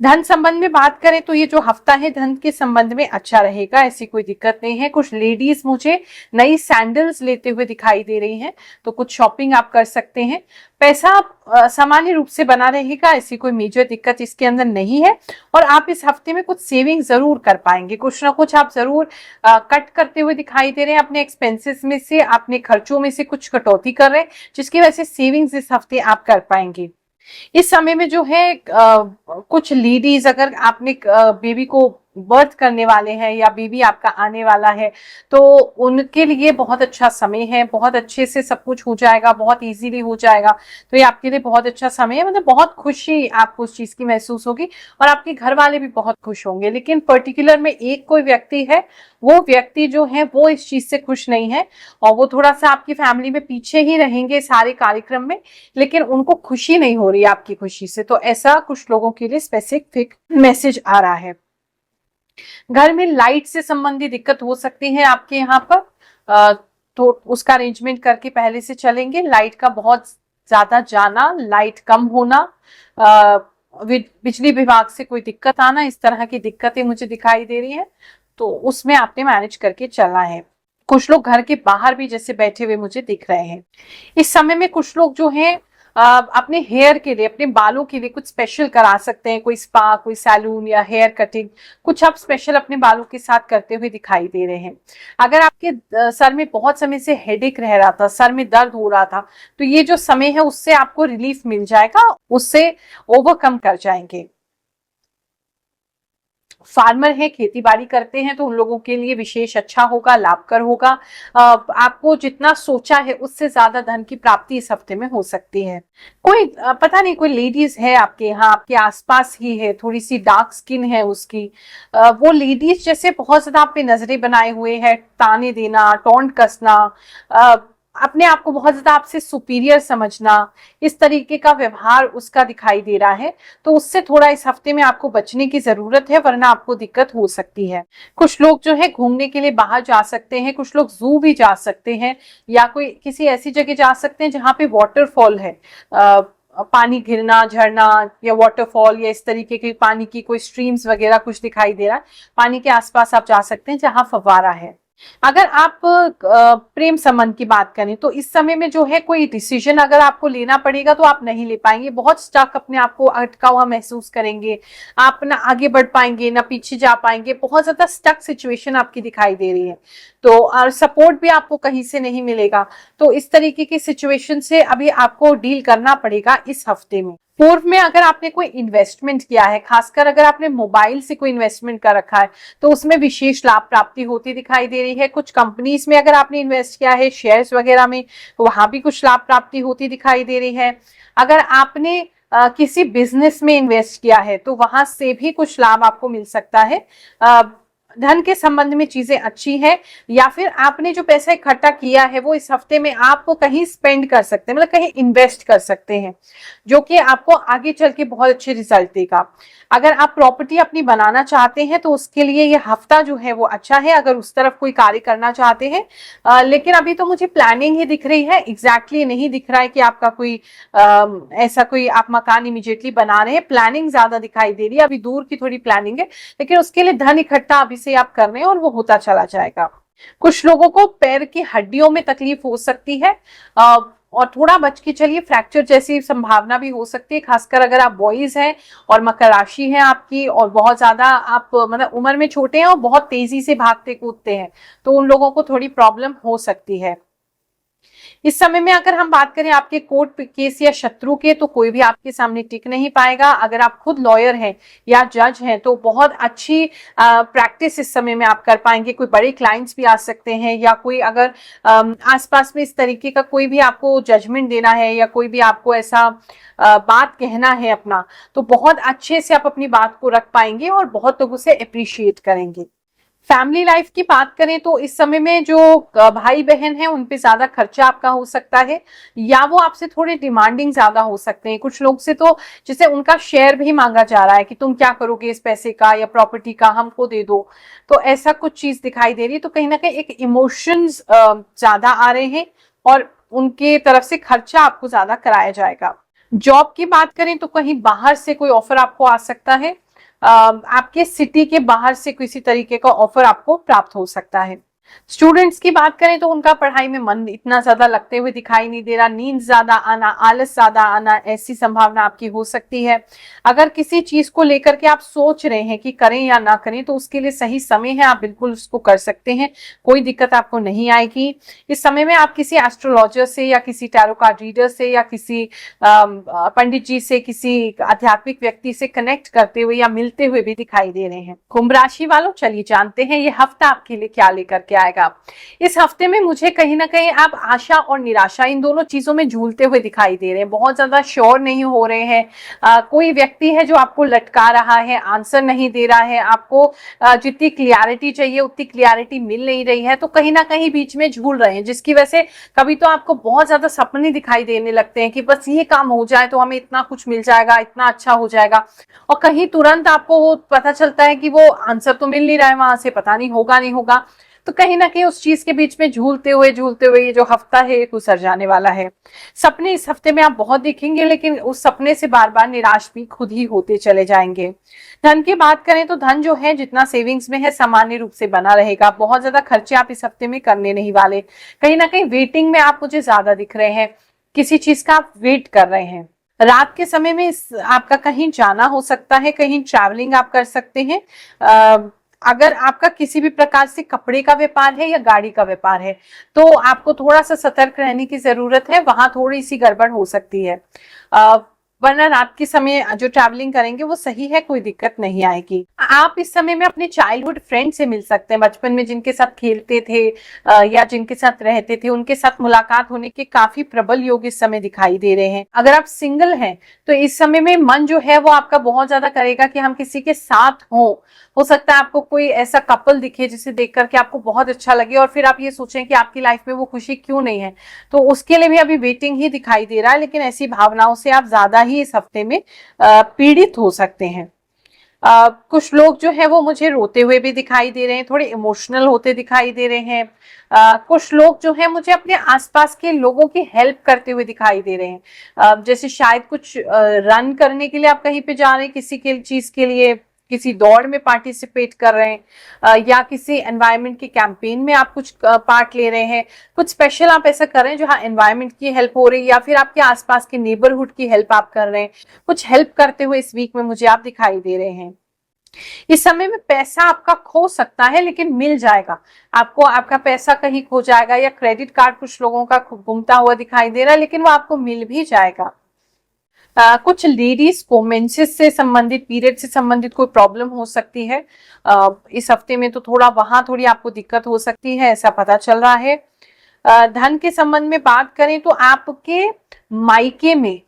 धन संबंध में बात करें तो ये जो हफ्ता है धन के संबंध में अच्छा रहेगा, ऐसी कोई दिक्कत नहीं है। कुछ लेडीज मुझे नई सैंडल्स लेते हुए दिखाई दे रही हैं, तो कुछ शॉपिंग आप कर सकते हैं। पैसा सामान्य रूप से बना रहेगा, ऐसी कोई मेजर दिक्कत इसके अंदर नहीं है। और आप इस हफ्ते में कुछ सेविंग जरूर कर पाएंगे, कुछ ना कुछ आप जरूर कट करते हुए दिखाई दे रहे हैं अपने एक्सपेंसेस में से, अपने खर्चों में से कुछ कटौती कर रहे हैं, जिसकी वजह से सेविंग्स इस हफ्ते आप कर पाएंगे। इस समय में जो है कुछ लेडीज, अगर आपने बेबी को बर्थ करने वाले हैं या बेबी आपका आने वाला है, तो उनके लिए बहुत अच्छा समय है, बहुत अच्छे से सब कुछ हो जाएगा, बहुत इजीली हो जाएगा। तो ये आपके लिए बहुत अच्छा समय है, मतलब बहुत खुशी आपको उस चीज की महसूस होगी और आपके घर वाले भी बहुत खुश होंगे। लेकिन पर्टिकुलर में एक कोई व्यक्ति है, वो व्यक्ति जो है वो इस चीज से खुश नहीं है, और वो थोड़ा सा आपकी फैमिली में पीछे ही रहेंगे सारे कार्यक्रम में, लेकिन उनको खुशी नहीं हो रही है आपकी खुशी से। तो ऐसा कुछ लोगों के लिए स्पेसिफिक मैसेज आ रहा है। घर में लाइट से संबंधित दिक्कत हो सकती है आपके यहाँ पर, तो उसका अरेंजमेंट करके पहले से चलेंगे। लाइट का बहुत ज्यादा जाना, लाइट कम होना, बिजली विभाग से कोई दिक्कत आना, इस तरह की दिक्कतें मुझे दिखाई दे रही है, तो उसमें आपने मैनेज करके चलना है। कुछ लोग घर के बाहर भी जैसे बैठे हुए मुझे दिख रहे हैं। इस समय में कुछ लोग जो हैं अपने हेयर के लिए, अपने बालों के लिए कुछ स्पेशल करा सकते हैं, कोई स्पा, कोई सैलून या हेयर कटिंग, कुछ आप स्पेशल अपने बालों के साथ करते हुए दिखाई दे रहे हैं। अगर आपके सर में बहुत समय से हेडेक रह रहा था, सर में दर्द हो रहा था, तो ये जो समय है उससे आपको रिलीफ मिल जाएगा, उससे ओवरकम कर जाएंगे। फार्मर है, खेती बाड़ी करते हैं, तो उन लोगों के लिए विशेष अच्छा होगा, लाभकर होगा। आपको जितना सोचा है उससे ज्यादा धन की प्राप्ति इस हफ्ते में हो सकती है। कोई पता नहीं, कोई लेडीज है आपके यहाँ, आपके आसपास ही है, थोड़ी सी डार्क स्किन है उसकी, वो लेडीज जैसे बहुत ज्यादा आप पे नजरें बनाए हुए है, ताने देना, टोंट कसना, अपने आप को बहुत ज्यादा आपसे सुपीरियर समझना, इस तरीके का व्यवहार उसका दिखाई दे रहा है। तो उससे थोड़ा इस हफ्ते में आपको बचने की जरूरत है, वरना आपको दिक्कत हो सकती है। कुछ लोग जो है घूमने के लिए बाहर जा सकते हैं, कुछ लोग जू भी जा सकते हैं, या कोई किसी ऐसी जगह जा सकते हैं जहाँ पे वाटरफॉल है, पानी गिरना, झरना या वाटरफॉल या इस तरीके की पानी की कोई स्ट्रीम्स वगैरह कुछ दिखाई दे रहा है, पानी के आसपास आप जा सकते हैं जहां फव्वारा है। अगर आप प्रेम संबंध की बात करें तो इस समय में जो है कोई डिसीजन अगर आपको लेना पड़ेगा तो आप नहीं ले पाएंगे, बहुत स्टक अपने आप को अटका हुआ महसूस करेंगे, आप ना आगे बढ़ पाएंगे ना पीछे जा पाएंगे, बहुत ज्यादा स्टक सिचुएशन आपकी दिखाई दे रही है। तो और सपोर्ट भी आपको कहीं से नहीं मिलेगा, तो इस तरीके की सिचुएशन से अभी आपको डील करना पड़ेगा इस हफ्ते में। पूर्व में अगर आपने कोई इन्वेस्टमेंट किया है, खासकर अगर आपने मोबाइल से कोई इन्वेस्टमेंट कर रखा है, तो उसमें विशेष लाभ प्राप्ति होती दिखाई दे रही है। कुछ कंपनीज में अगर आपने इन्वेस्ट किया है शेयर्स वगैरह में, तो वहां भी कुछ लाभ प्राप्ति होती दिखाई दे रही है। अगर आपने किसी बिजनेस में इन्वेस्ट किया है तो वहां से भी कुछ लाभ आपको मिल सकता है। धन के संबंध में चीजें अच्छी है, या फिर आपने जो पैसा इकट्ठा किया है वो इस हफ्ते में आप कहीं स्पेंड कर सकते हैं, मतलब कहीं इन्वेस्ट कर सकते हैं, जो कि आपको आगे चल के बहुत अच्छे रिजल्ट देगा। अगर आप प्रॉपर्टी अपनी बनाना चाहते हैं तो उसके लिए ये हफ्ता जो है वो अच्छा है, अगर उस तरफ कोई कार्य करना चाहते हैं। लेकिन अभी तो मुझे प्लानिंग ही दिख रही है, एग्जैक्टली नहीं दिख रहा है कि आपका कोई ऐसा कोई आप मकान इमीडिएटली बना रहे हैं। प्लानिंग ज्यादा दिखाई दे रही है, अभी दूर की थोड़ी प्लानिंग है, लेकिन उसके लिए धन इकट्ठा अभी से आप कर रहे हैं और वो होता चला जाएगा। कुछ लोगों को पैर की हड्डियों में तकलीफ हो सकती है, और थोड़ा बच के चलिए, फ्रैक्चर जैसी संभावना भी हो सकती है, खासकर अगर आप बॉयज हैं और मकर राशि है आपकी, और बहुत ज्यादा आप मतलब उम्र में छोटे हैं और बहुत तेजी से भागते कूदते हैं, तो उन लोगों को थोड़ी प्रॉब्लम हो सकती है। इस समय में अगर हम बात करें आपके कोर्ट केस या शत्रु के, तो कोई भी आपके सामने टिक नहीं पाएगा। अगर आप खुद लॉयर हैं या जज हैं तो बहुत अच्छी प्रैक्टिस इस समय में आप कर पाएंगे। कोई बड़े क्लाइंट्स भी आ सकते हैं, या कोई अगर आसपास में इस तरीके का कोई भी आपको जजमेंट देना है, या कोई भी आपको ऐसा बात कहना है अपना, तो बहुत अच्छे से आप अपनी बात को रख पाएंगे और बहुत लोग उसे अप्रिशिएट करेंगे। फैमिली लाइफ की बात करें तो इस समय में जो भाई बहन हैं उन पे ज्यादा खर्चा आपका हो सकता है, या वो आपसे थोड़े डिमांडिंग ज्यादा हो सकते हैं। कुछ लोग से तो जैसे उनका शेयर भी मांगा जा रहा है कि तुम क्या करोगे इस पैसे का या प्रॉपर्टी का, हमको दे दो, तो ऐसा कुछ चीज दिखाई दे रही है। तो कहीं ना कहीं एक इमोशंस ज्यादा आ रहे हैं और उनके तरफ से खर्चा आपको ज्यादा कराया जाएगा। जॉब की बात करें तो कहीं बाहर से कोई ऑफर आपको आ सकता है, आपके सिटी के बाहर से किसी तरीके का ऑफर आपको प्राप्त हो सकता है। स्टूडेंट्स की बात करें तो उनका पढ़ाई में मन इतना ज्यादा लगते हुए दिखाई नहीं दे रहा, नींद ज्यादा आना, आलस ज्यादा आना, ऐसी संभावना आपकी हो सकती है। अगर किसी चीज को लेकर के आप सोच रहे हैं कि करें या ना करें, तो उसके लिए सही समय है, आप बिल्कुल उसको कर सकते हैं, कोई दिक्कत आपको नहीं आएगी। इस समय में आप किसी एस्ट्रोलॉजर से या किसी टैरो कार्ड रीडर से या किसी पंडित जी से, किसी आध्यात्मिक व्यक्ति से कनेक्ट करते हुए या मिलते हुए भी दिखाई दे रहे हैं। कुंभ राशि वालों, चलिए जानते हैं ये हफ्ता आपके लिए क्या लेकर के आएगा। इस हफ्ते में मुझे कहीं ना कहीं आप आशा और निराशा इन दोनों चीजों में झूलते हुए दिखाई दे रहे हैं, बहुत ज्यादा श्योर नहीं हो रहे हैं। कोई व्यक्ति है जो आपको लटका रहा है, आंसर नहीं दे रहा है, आपको जितनी क्लियरिटी चाहिए उतनी क्लियरिटी मिल नहीं रही है, तो कहीं ना कहीं बीच में झूल रहे हैं, जिसकी वजह से कभी तो आपको बहुत ज्यादा सपने दिखाई देने लगते हैं कि बस ये काम हो जाए तो हमें इतना कुछ मिल जाएगा, इतना अच्छा हो जाएगा, और कहीं तुरंत आपको वो पता चलता है कि वो आंसर तो मिल नहीं रहा है वहां से, पता नहीं होगा नहीं होगा। तो कहीं ना कहीं उस चीज के बीच में झूलते हुए ये जो हफ्ता है गुजर जाने वाला है। सपने इस हफ्ते में आप बहुत देखेंगे, लेकिन उस सपने से बार बार निराश भी खुद ही होते चले जाएंगे। धन की बात करें तो धन जो है जितना सेविंग्स में है सामान्य रूप से बना रहेगा, बहुत ज्यादा खर्चे आप इस हफ्ते में करने नहीं वाले। कहीं ना कहीं वेटिंग में आप मुझे ज्यादा दिख रहे हैं, किसी चीज का आप वेट कर रहे हैं। रात के समय में आपका कहीं जाना हो सकता है, कहीं ट्रैवलिंग आप कर सकते हैं। अगर आपका किसी भी प्रकार से कपड़े का व्यापार है या गाड़ी का व्यापार है तो आपको थोड़ा सा सतर्क रहने की जरूरत है, वहां थोड़ी सी गड़बड़ हो सकती है। वरना रात के समय जो ट्रैवलिंग करेंगे वो सही है, कोई दिक्कत नहीं आएगी। आप इस समय में अपने चाइल्डहुड फ्रेंड से मिल सकते हैं, बचपन में जिनके साथ खेलते थे या जिनके साथ रहते थे, उनके साथ मुलाकात होने के काफी प्रबल योग इस समय दिखाई दे रहे हैं। अगर आप सिंगल हैं तो इस समय में मन जो है वो आपका बहुत ज्यादा करेगा कि हम किसी के साथ हो सकता है आपको कोई ऐसा कपल दिखे जिसे देख करके आपको बहुत अच्छा लगे और फिर आप ये सोचें कि आपकी लाइफ में वो खुशी क्यों नहीं है, तो उसके लिए भी अभी वेटिंग ही दिखाई दे रहा है। लेकिन ऐसी भावनाओं से आप ज्यादा ही इस हफ्ते में पीड़ित हो सकते हैं। कुछ लोग जो है वो मुझे रोते हुए भी दिखाई दे रहे हैं, थोड़े इमोशनल होते दिखाई दे रहे हैं। कुछ लोग जो है मुझे अपने आसपास के लोगों की हेल्प करते हुए दिखाई दे रहे हैं, जैसे शायद कुछ रन करने के लिए आप कहीं पे जा रहे हैं, किसी के चीज के लिए किसी दौड़ में पार्टिसिपेट कर रहे हैं, या किसी एनवायरनमेंट के कैंपेन में आप कुछ पार्ट ले रहे हैं, कुछ स्पेशल आप ऐसा कर रहे हैं जहां एनवायरनमेंट की हेल्प हो रही है, या फिर आपके आसपास के नेबरहुड की हेल्प आप कर रहे हैं। कुछ हेल्प करते हुए इस वीक में मुझे आप दिखाई दे रहे हैं। इस समय में पैसा आपका खो सकता है लेकिन मिल जाएगा आपको, आपका पैसा कहीं खो जाएगा, या क्रेडिट कार्ड कुछ लोगों का घूमता हुआ दिखाई दे रहा है, लेकिन वो आपको मिल भी जाएगा। कुछ लेडीज को मेंसेस से संबंधित, पीरियड से संबंधित कोई प्रॉब्लम हो सकती है इस हफ्ते में, तो थोड़ा वहां थोड़ी आपको दिक्कत हो सकती है, ऐसा पता चल रहा है। धन के संबंध में बात करें तो आपके मायके में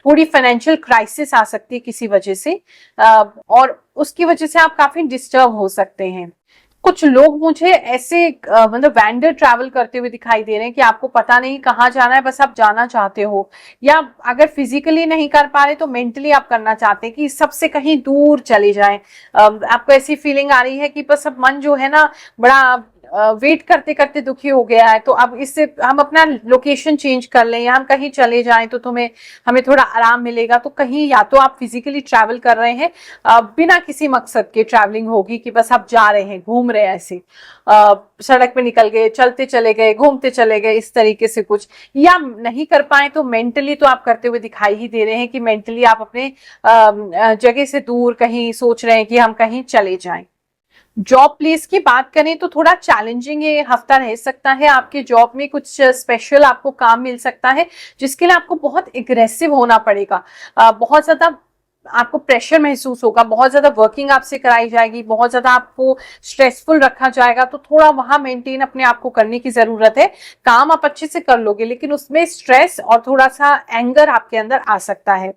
थोड़ी फाइनेंशियल क्राइसिस आ सकती है किसी वजह से, और उसकी वजह से आप काफी डिस्टर्ब हो सकते हैं। कुछ लोग मुझे ऐसे मतलब वैंडर ट्रैवल करते हुए दिखाई दे रहे हैं कि आपको पता नहीं कहाँ जाना है, बस आप जाना चाहते हो, या अगर फिजिकली नहीं कर पा रहे तो मेंटली आप करना चाहते हैं कि सबसे कहीं दूर चले जाएं। आपको ऐसी फीलिंग आ रही है कि बस अब मन जो है ना बड़ा वेट करते करते दुखी हो गया है, तो अब इससे हम अपना लोकेशन चेंज कर लें या हम कहीं चले जाएं तो हमें थोड़ा आराम मिलेगा। तो कहीं या तो आप फिजिकली ट्रैवल कर रहे हैं, बिना किसी मकसद के ट्रैवलिंग होगी कि बस आप जा रहे हैं, घूम रहे हैं, ऐसे सड़क पे निकल गए, चलते चले गए, घूमते चले गए, इस तरीके से कुछ, या नहीं कर पाए तो मेंटली तो आप करते हुए दिखाई ही दे रहे हैं कि मेंटली आप अपने जगह से दूर कहीं सोच रहे हैं कि हम कहीं चले जाएं। जॉब प्लेस की बात करें तो थोड़ा चैलेंजिंग ये हफ्ता रह सकता है। आपके जॉब में कुछ स्पेशल आपको काम मिल सकता है जिसके लिए आपको बहुत एग्रेसिव होना पड़ेगा, बहुत ज्यादा आपको प्रेशर महसूस होगा, बहुत ज्यादा वर्किंग आपसे कराई जाएगी, बहुत ज्यादा आपको स्ट्रेसफुल रखा जाएगा, तो थोड़ा वहां मेंटेन अपने आप को करने की जरूरत है। काम आप अच्छे से कर लोगे लेकिन उसमें स्ट्रेस और थोड़ा सा एंगर आपके अंदर आ सकता है।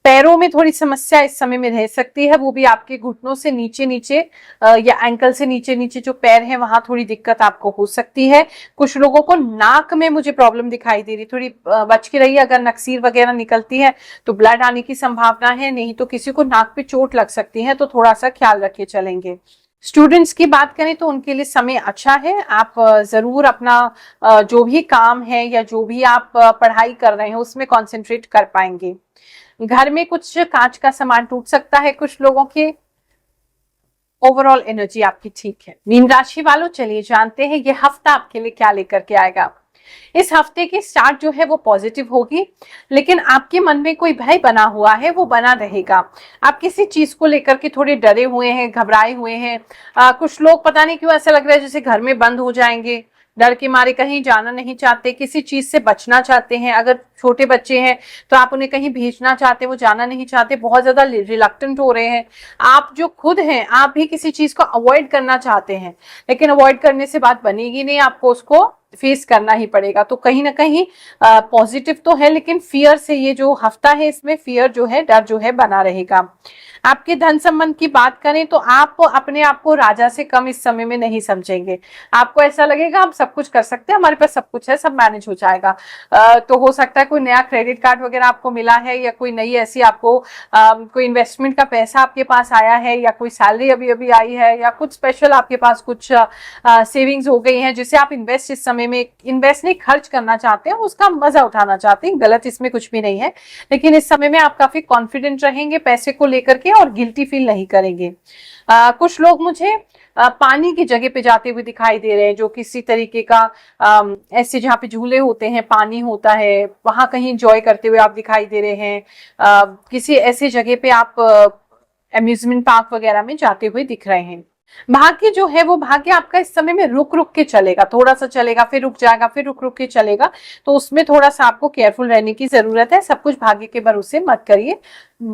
पैरों में थोड़ी समस्या इस समय में रह सकती है, वो भी आपके घुटनों से नीचे नीचे या एंकल से नीचे नीचे जो पैर है वहां थोड़ी दिक्कत आपको हो सकती है। कुछ लोगों को नाक में मुझे प्रॉब्लम दिखाई दे रही, थोड़ी बच के रहिए, अगर नक्सीर वगैरह निकलती है तो ब्लड आने की संभावना है, नहीं तो किसी को नाक पे चोट लग सकती है, तो थोड़ा सा ख्याल रखे चलेंगे। स्टूडेंट्स की बात करें तो उनके लिए समय अच्छा है, आप जरूर अपना जो भी काम है या जो भी आप पढ़ाई कर रहे हैं उसमें कॉन्सेंट्रेट कर पाएंगे। घर में कुछ कांच का सामान टूट सकता है कुछ लोगों के। ओवरऑल एनर्जी आपकी ठीक है। मीन राशि वालों, चलिए जानते हैं ये हफ्ता आपके लिए क्या लेकर के आएगा। इस हफ्ते की स्टार्ट जो है वो पॉजिटिव होगी, लेकिन आपके मन में कोई भय बना हुआ है वो बना रहेगा। आप किसी चीज को लेकर के थोड़े डरे हुए हैं, घबराए हुए हैं। कुछ लोग पता नहीं क्यों ऐसा लग रहा है जैसे घर में बंद हो जाएंगे, डर के मारे कहीं जाना नहीं चाहते, किसी चीज से बचना चाहते हैं। अगर छोटे बच्चे हैं तो आप उन्हें कहीं भेजना चाहते हैं, वो जाना नहीं चाहते, बहुत ज्यादा रिलक्टेंट हो रहे हैं। आप जो खुद हैं, आप भी किसी चीज को अवॉइड करना चाहते हैं, लेकिन अवॉइड करने से बात बनेगी नहीं, आपको उसको फेस करना ही पड़ेगा। तो कहीं ना कहीं पॉजिटिव तो है, लेकिन फियर से ये जो हफ्ता है, इसमें फियर जो है, डर जो है बना रहेगा। आपके धन संबंध की बात करें तो आप अपने आप को राजा से कम इस समय में नहीं समझेंगे। आपको ऐसा लगेगा हम सब कुछ कर सकते हैं, हमारे पास सब कुछ है, सब मैनेज हो जाएगा। तो हो सकता है कोई नया क्रेडिट कार्ड वगैरह आपको मिला है, या कोई नई ऐसी आपको कोई इन्वेस्टमेंट का पैसा आपके पास आया है, या कोई सैलरी अभी अभी आई है, या कुछ स्पेशल आपके पास कुछ सेविंग्स हो गई हैं जिसे आप इन्वेस्ट इस समय में इन्वेस्ट नहीं, खर्च करना चाहते हैं, उसका मजा उठाना चाहते हैं। गलत इसमें कुछ भी नहीं है, लेकिन इस समय में आप काफी कॉन्फिडेंट रहेंगे पैसे को लेकर के और गिल्टी फील नहीं करेंगे। कुछ लोग मुझे पानी की जगह पे जाते हुए दिखाई दे रहे हैं, जो किसी तरीके का ऐसे जहाँ पे झूले होते हैं, पानी होता है, वहां कहीं एंजॉय करते हुए आप दिखाई दे रहे हैं। किसी ऐसी जगह पे आप अम्यूजमेंट पार्क वगैरह में जाते हुए दिख रहे हैं। भाग्य जो है वो भाग्य आपका इस समय में रुक रुक के चलेगा, थोड़ा सा चलेगा फिर रुक जाएगा, फिर रुक रुक के चलेगा, तो उसमें थोड़ा सा आपको केयरफुल रहने की जरूरत है। सब कुछ भाग्य के भरोसे मत करिए,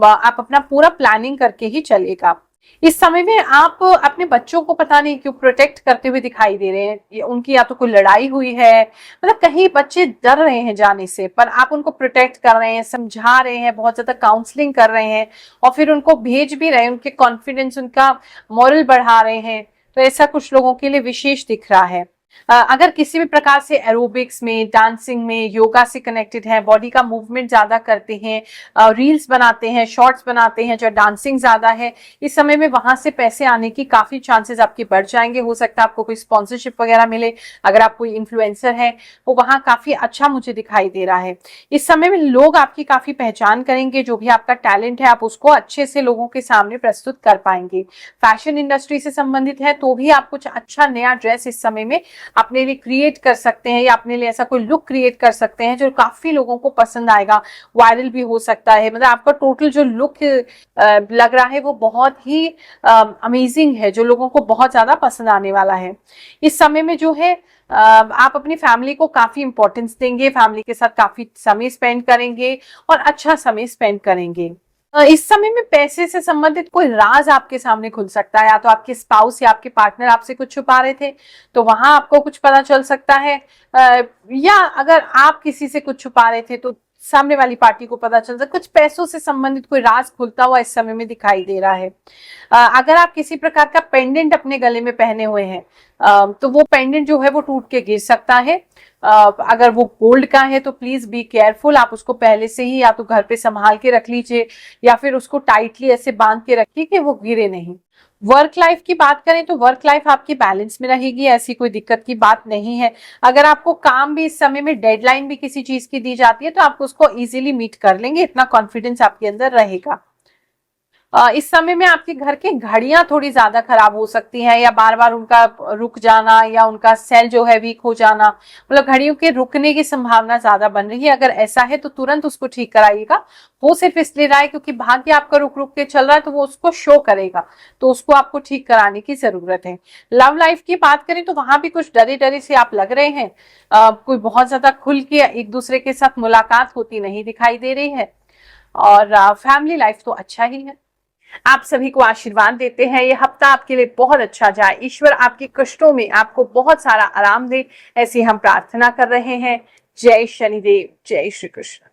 आप अपना पूरा प्लानिंग करके ही चलेगा। इस समय में आप अपने बच्चों को पता नहीं क्यों प्रोटेक्ट करते हुए दिखाई दे रहे हैं। उनकी या तो कोई लड़ाई हुई है, मतलब कहीं बच्चे डर रहे हैं जाने से, पर आप उनको प्रोटेक्ट कर रहे हैं, समझा रहे हैं, बहुत ज्यादा काउंसलिंग कर रहे हैं, और फिर उनको भेज भी रहे हैं, उनके कॉन्फिडेंस, उनका मोरल बढ़ा रहे हैं। तो ऐसा कुछ लोगों के लिए विशेष दिख रहा है। अगर किसी भी प्रकार से एरोबिक्स में, डांसिंग में, योगा से कनेक्टेड है, बॉडी का मूवमेंट ज्यादा करते हैं, रील्स बनाते हैं, शॉर्ट्स बनाते हैं, जो डांसिंग ज्यादा है, इस समय में वहां से पैसे आने की काफी चांसेस आपके बढ़ जाएंगे। हो सकता है आपको कोई स्पॉन्सरशिप वगैरह मिले, अगर आप कोई इन्फ्लुएंसर है, वो वहां काफी अच्छा मुझे दिखाई दे रहा है। इस समय में लोग आपकी काफी पहचान करेंगे, जो भी आपका टैलेंट है आप उसको अच्छे से लोगों के सामने प्रस्तुत कर पाएंगे। फैशन इंडस्ट्री से संबंधित है तो भी आप कुछ अच्छा नया ड्रेस इस समय में अपने लिए क्रिएट कर सकते हैं, या अपने लिए ऐसा कोई लुक क्रिएट कर सकते हैं जो काफी लोगों को पसंद आएगा, वायरल भी हो सकता है। मतलब आपका टोटल जो लुक लग रहा है वो बहुत ही अमेजिंग है, जो लोगों को बहुत ज्यादा पसंद आने वाला है। इस समय में जो है आप अपनी फैमिली को काफी इंपॉर्टेंस देंगे, फैमिली के साथ काफी समय स्पेंड करेंगे और अच्छा समय स्पेंड करेंगे। इस समय में पैसे से संबंधित कोई राज आपके सामने खुल सकता है, या तो आपके स्पाउस या आपके पार्टनर आपसे कुछ छुपा रहे थे तो वहां आपको कुछ पता चल सकता है, या अगर आप किसी से कुछ छुपा रहे थे तो सामने वाली पार्टी को पता चल सकता है। कुछ पैसों से संबंधित कोई राज खुलता हुआ इस समय में दिखाई दे रहा है। अगर आप किसी प्रकार का पेंडेंट अपने गले में पहने हुए हैं तो वो पेंडेंट जो है वो टूट के गिर सकता है। अगर वो गोल्ड का है तो प्लीज बी केयरफुल, आप उसको पहले से ही या तो घर पे संभाल के रख लीजिए, या फिर उसको टाइटली ऐसे बांध के रखिए कि वो गिरे नहीं। वर्क लाइफ की बात करें तो वर्क लाइफ आपकी बैलेंस में रहेगी, ऐसी कोई दिक्कत की बात नहीं है। अगर आपको काम भी इस समय में डेडलाइन भी किसी चीज की दी जाती है तो आप उसको इजीली मीट कर लेंगे, इतना कॉन्फिडेंस आपके अंदर रहेगा। इस समय में आपके घर की घड़ियां थोड़ी ज्यादा खराब हो सकती हैं, या बार बार उनका रुक जाना, या उनका सेल जो है वीक हो जाना, मतलब घड़ियों के रुकने की संभावना ज्यादा बन रही है। अगर ऐसा है तो तुरंत उसको ठीक कराइएगा। वो सिर्फ इसलिए रहा है क्योंकि भाग्य आपका रुक रुक के चल रहा है, तो वो उसको शो करेगा, तो उसको आपको ठीक कराने की जरूरत है। लव लाइफ की बात करें तो वहां भी कुछ डरे डरे से आप लग रहे हैं, कोई बहुत ज्यादा खुल के एक दूसरे के साथ मुलाकात होती नहीं दिखाई दे रही है। और फैमिली लाइफ तो अच्छा ही है। आप सभी को आशीर्वाद देते हैं ये हफ्ता आपके लिए बहुत अच्छा जाए, ईश्वर आपके कष्टों में आपको बहुत सारा आराम दे, ऐसी हम प्रार्थना कर रहे हैं। जय शनिदेव, जय श्री कृष्ण।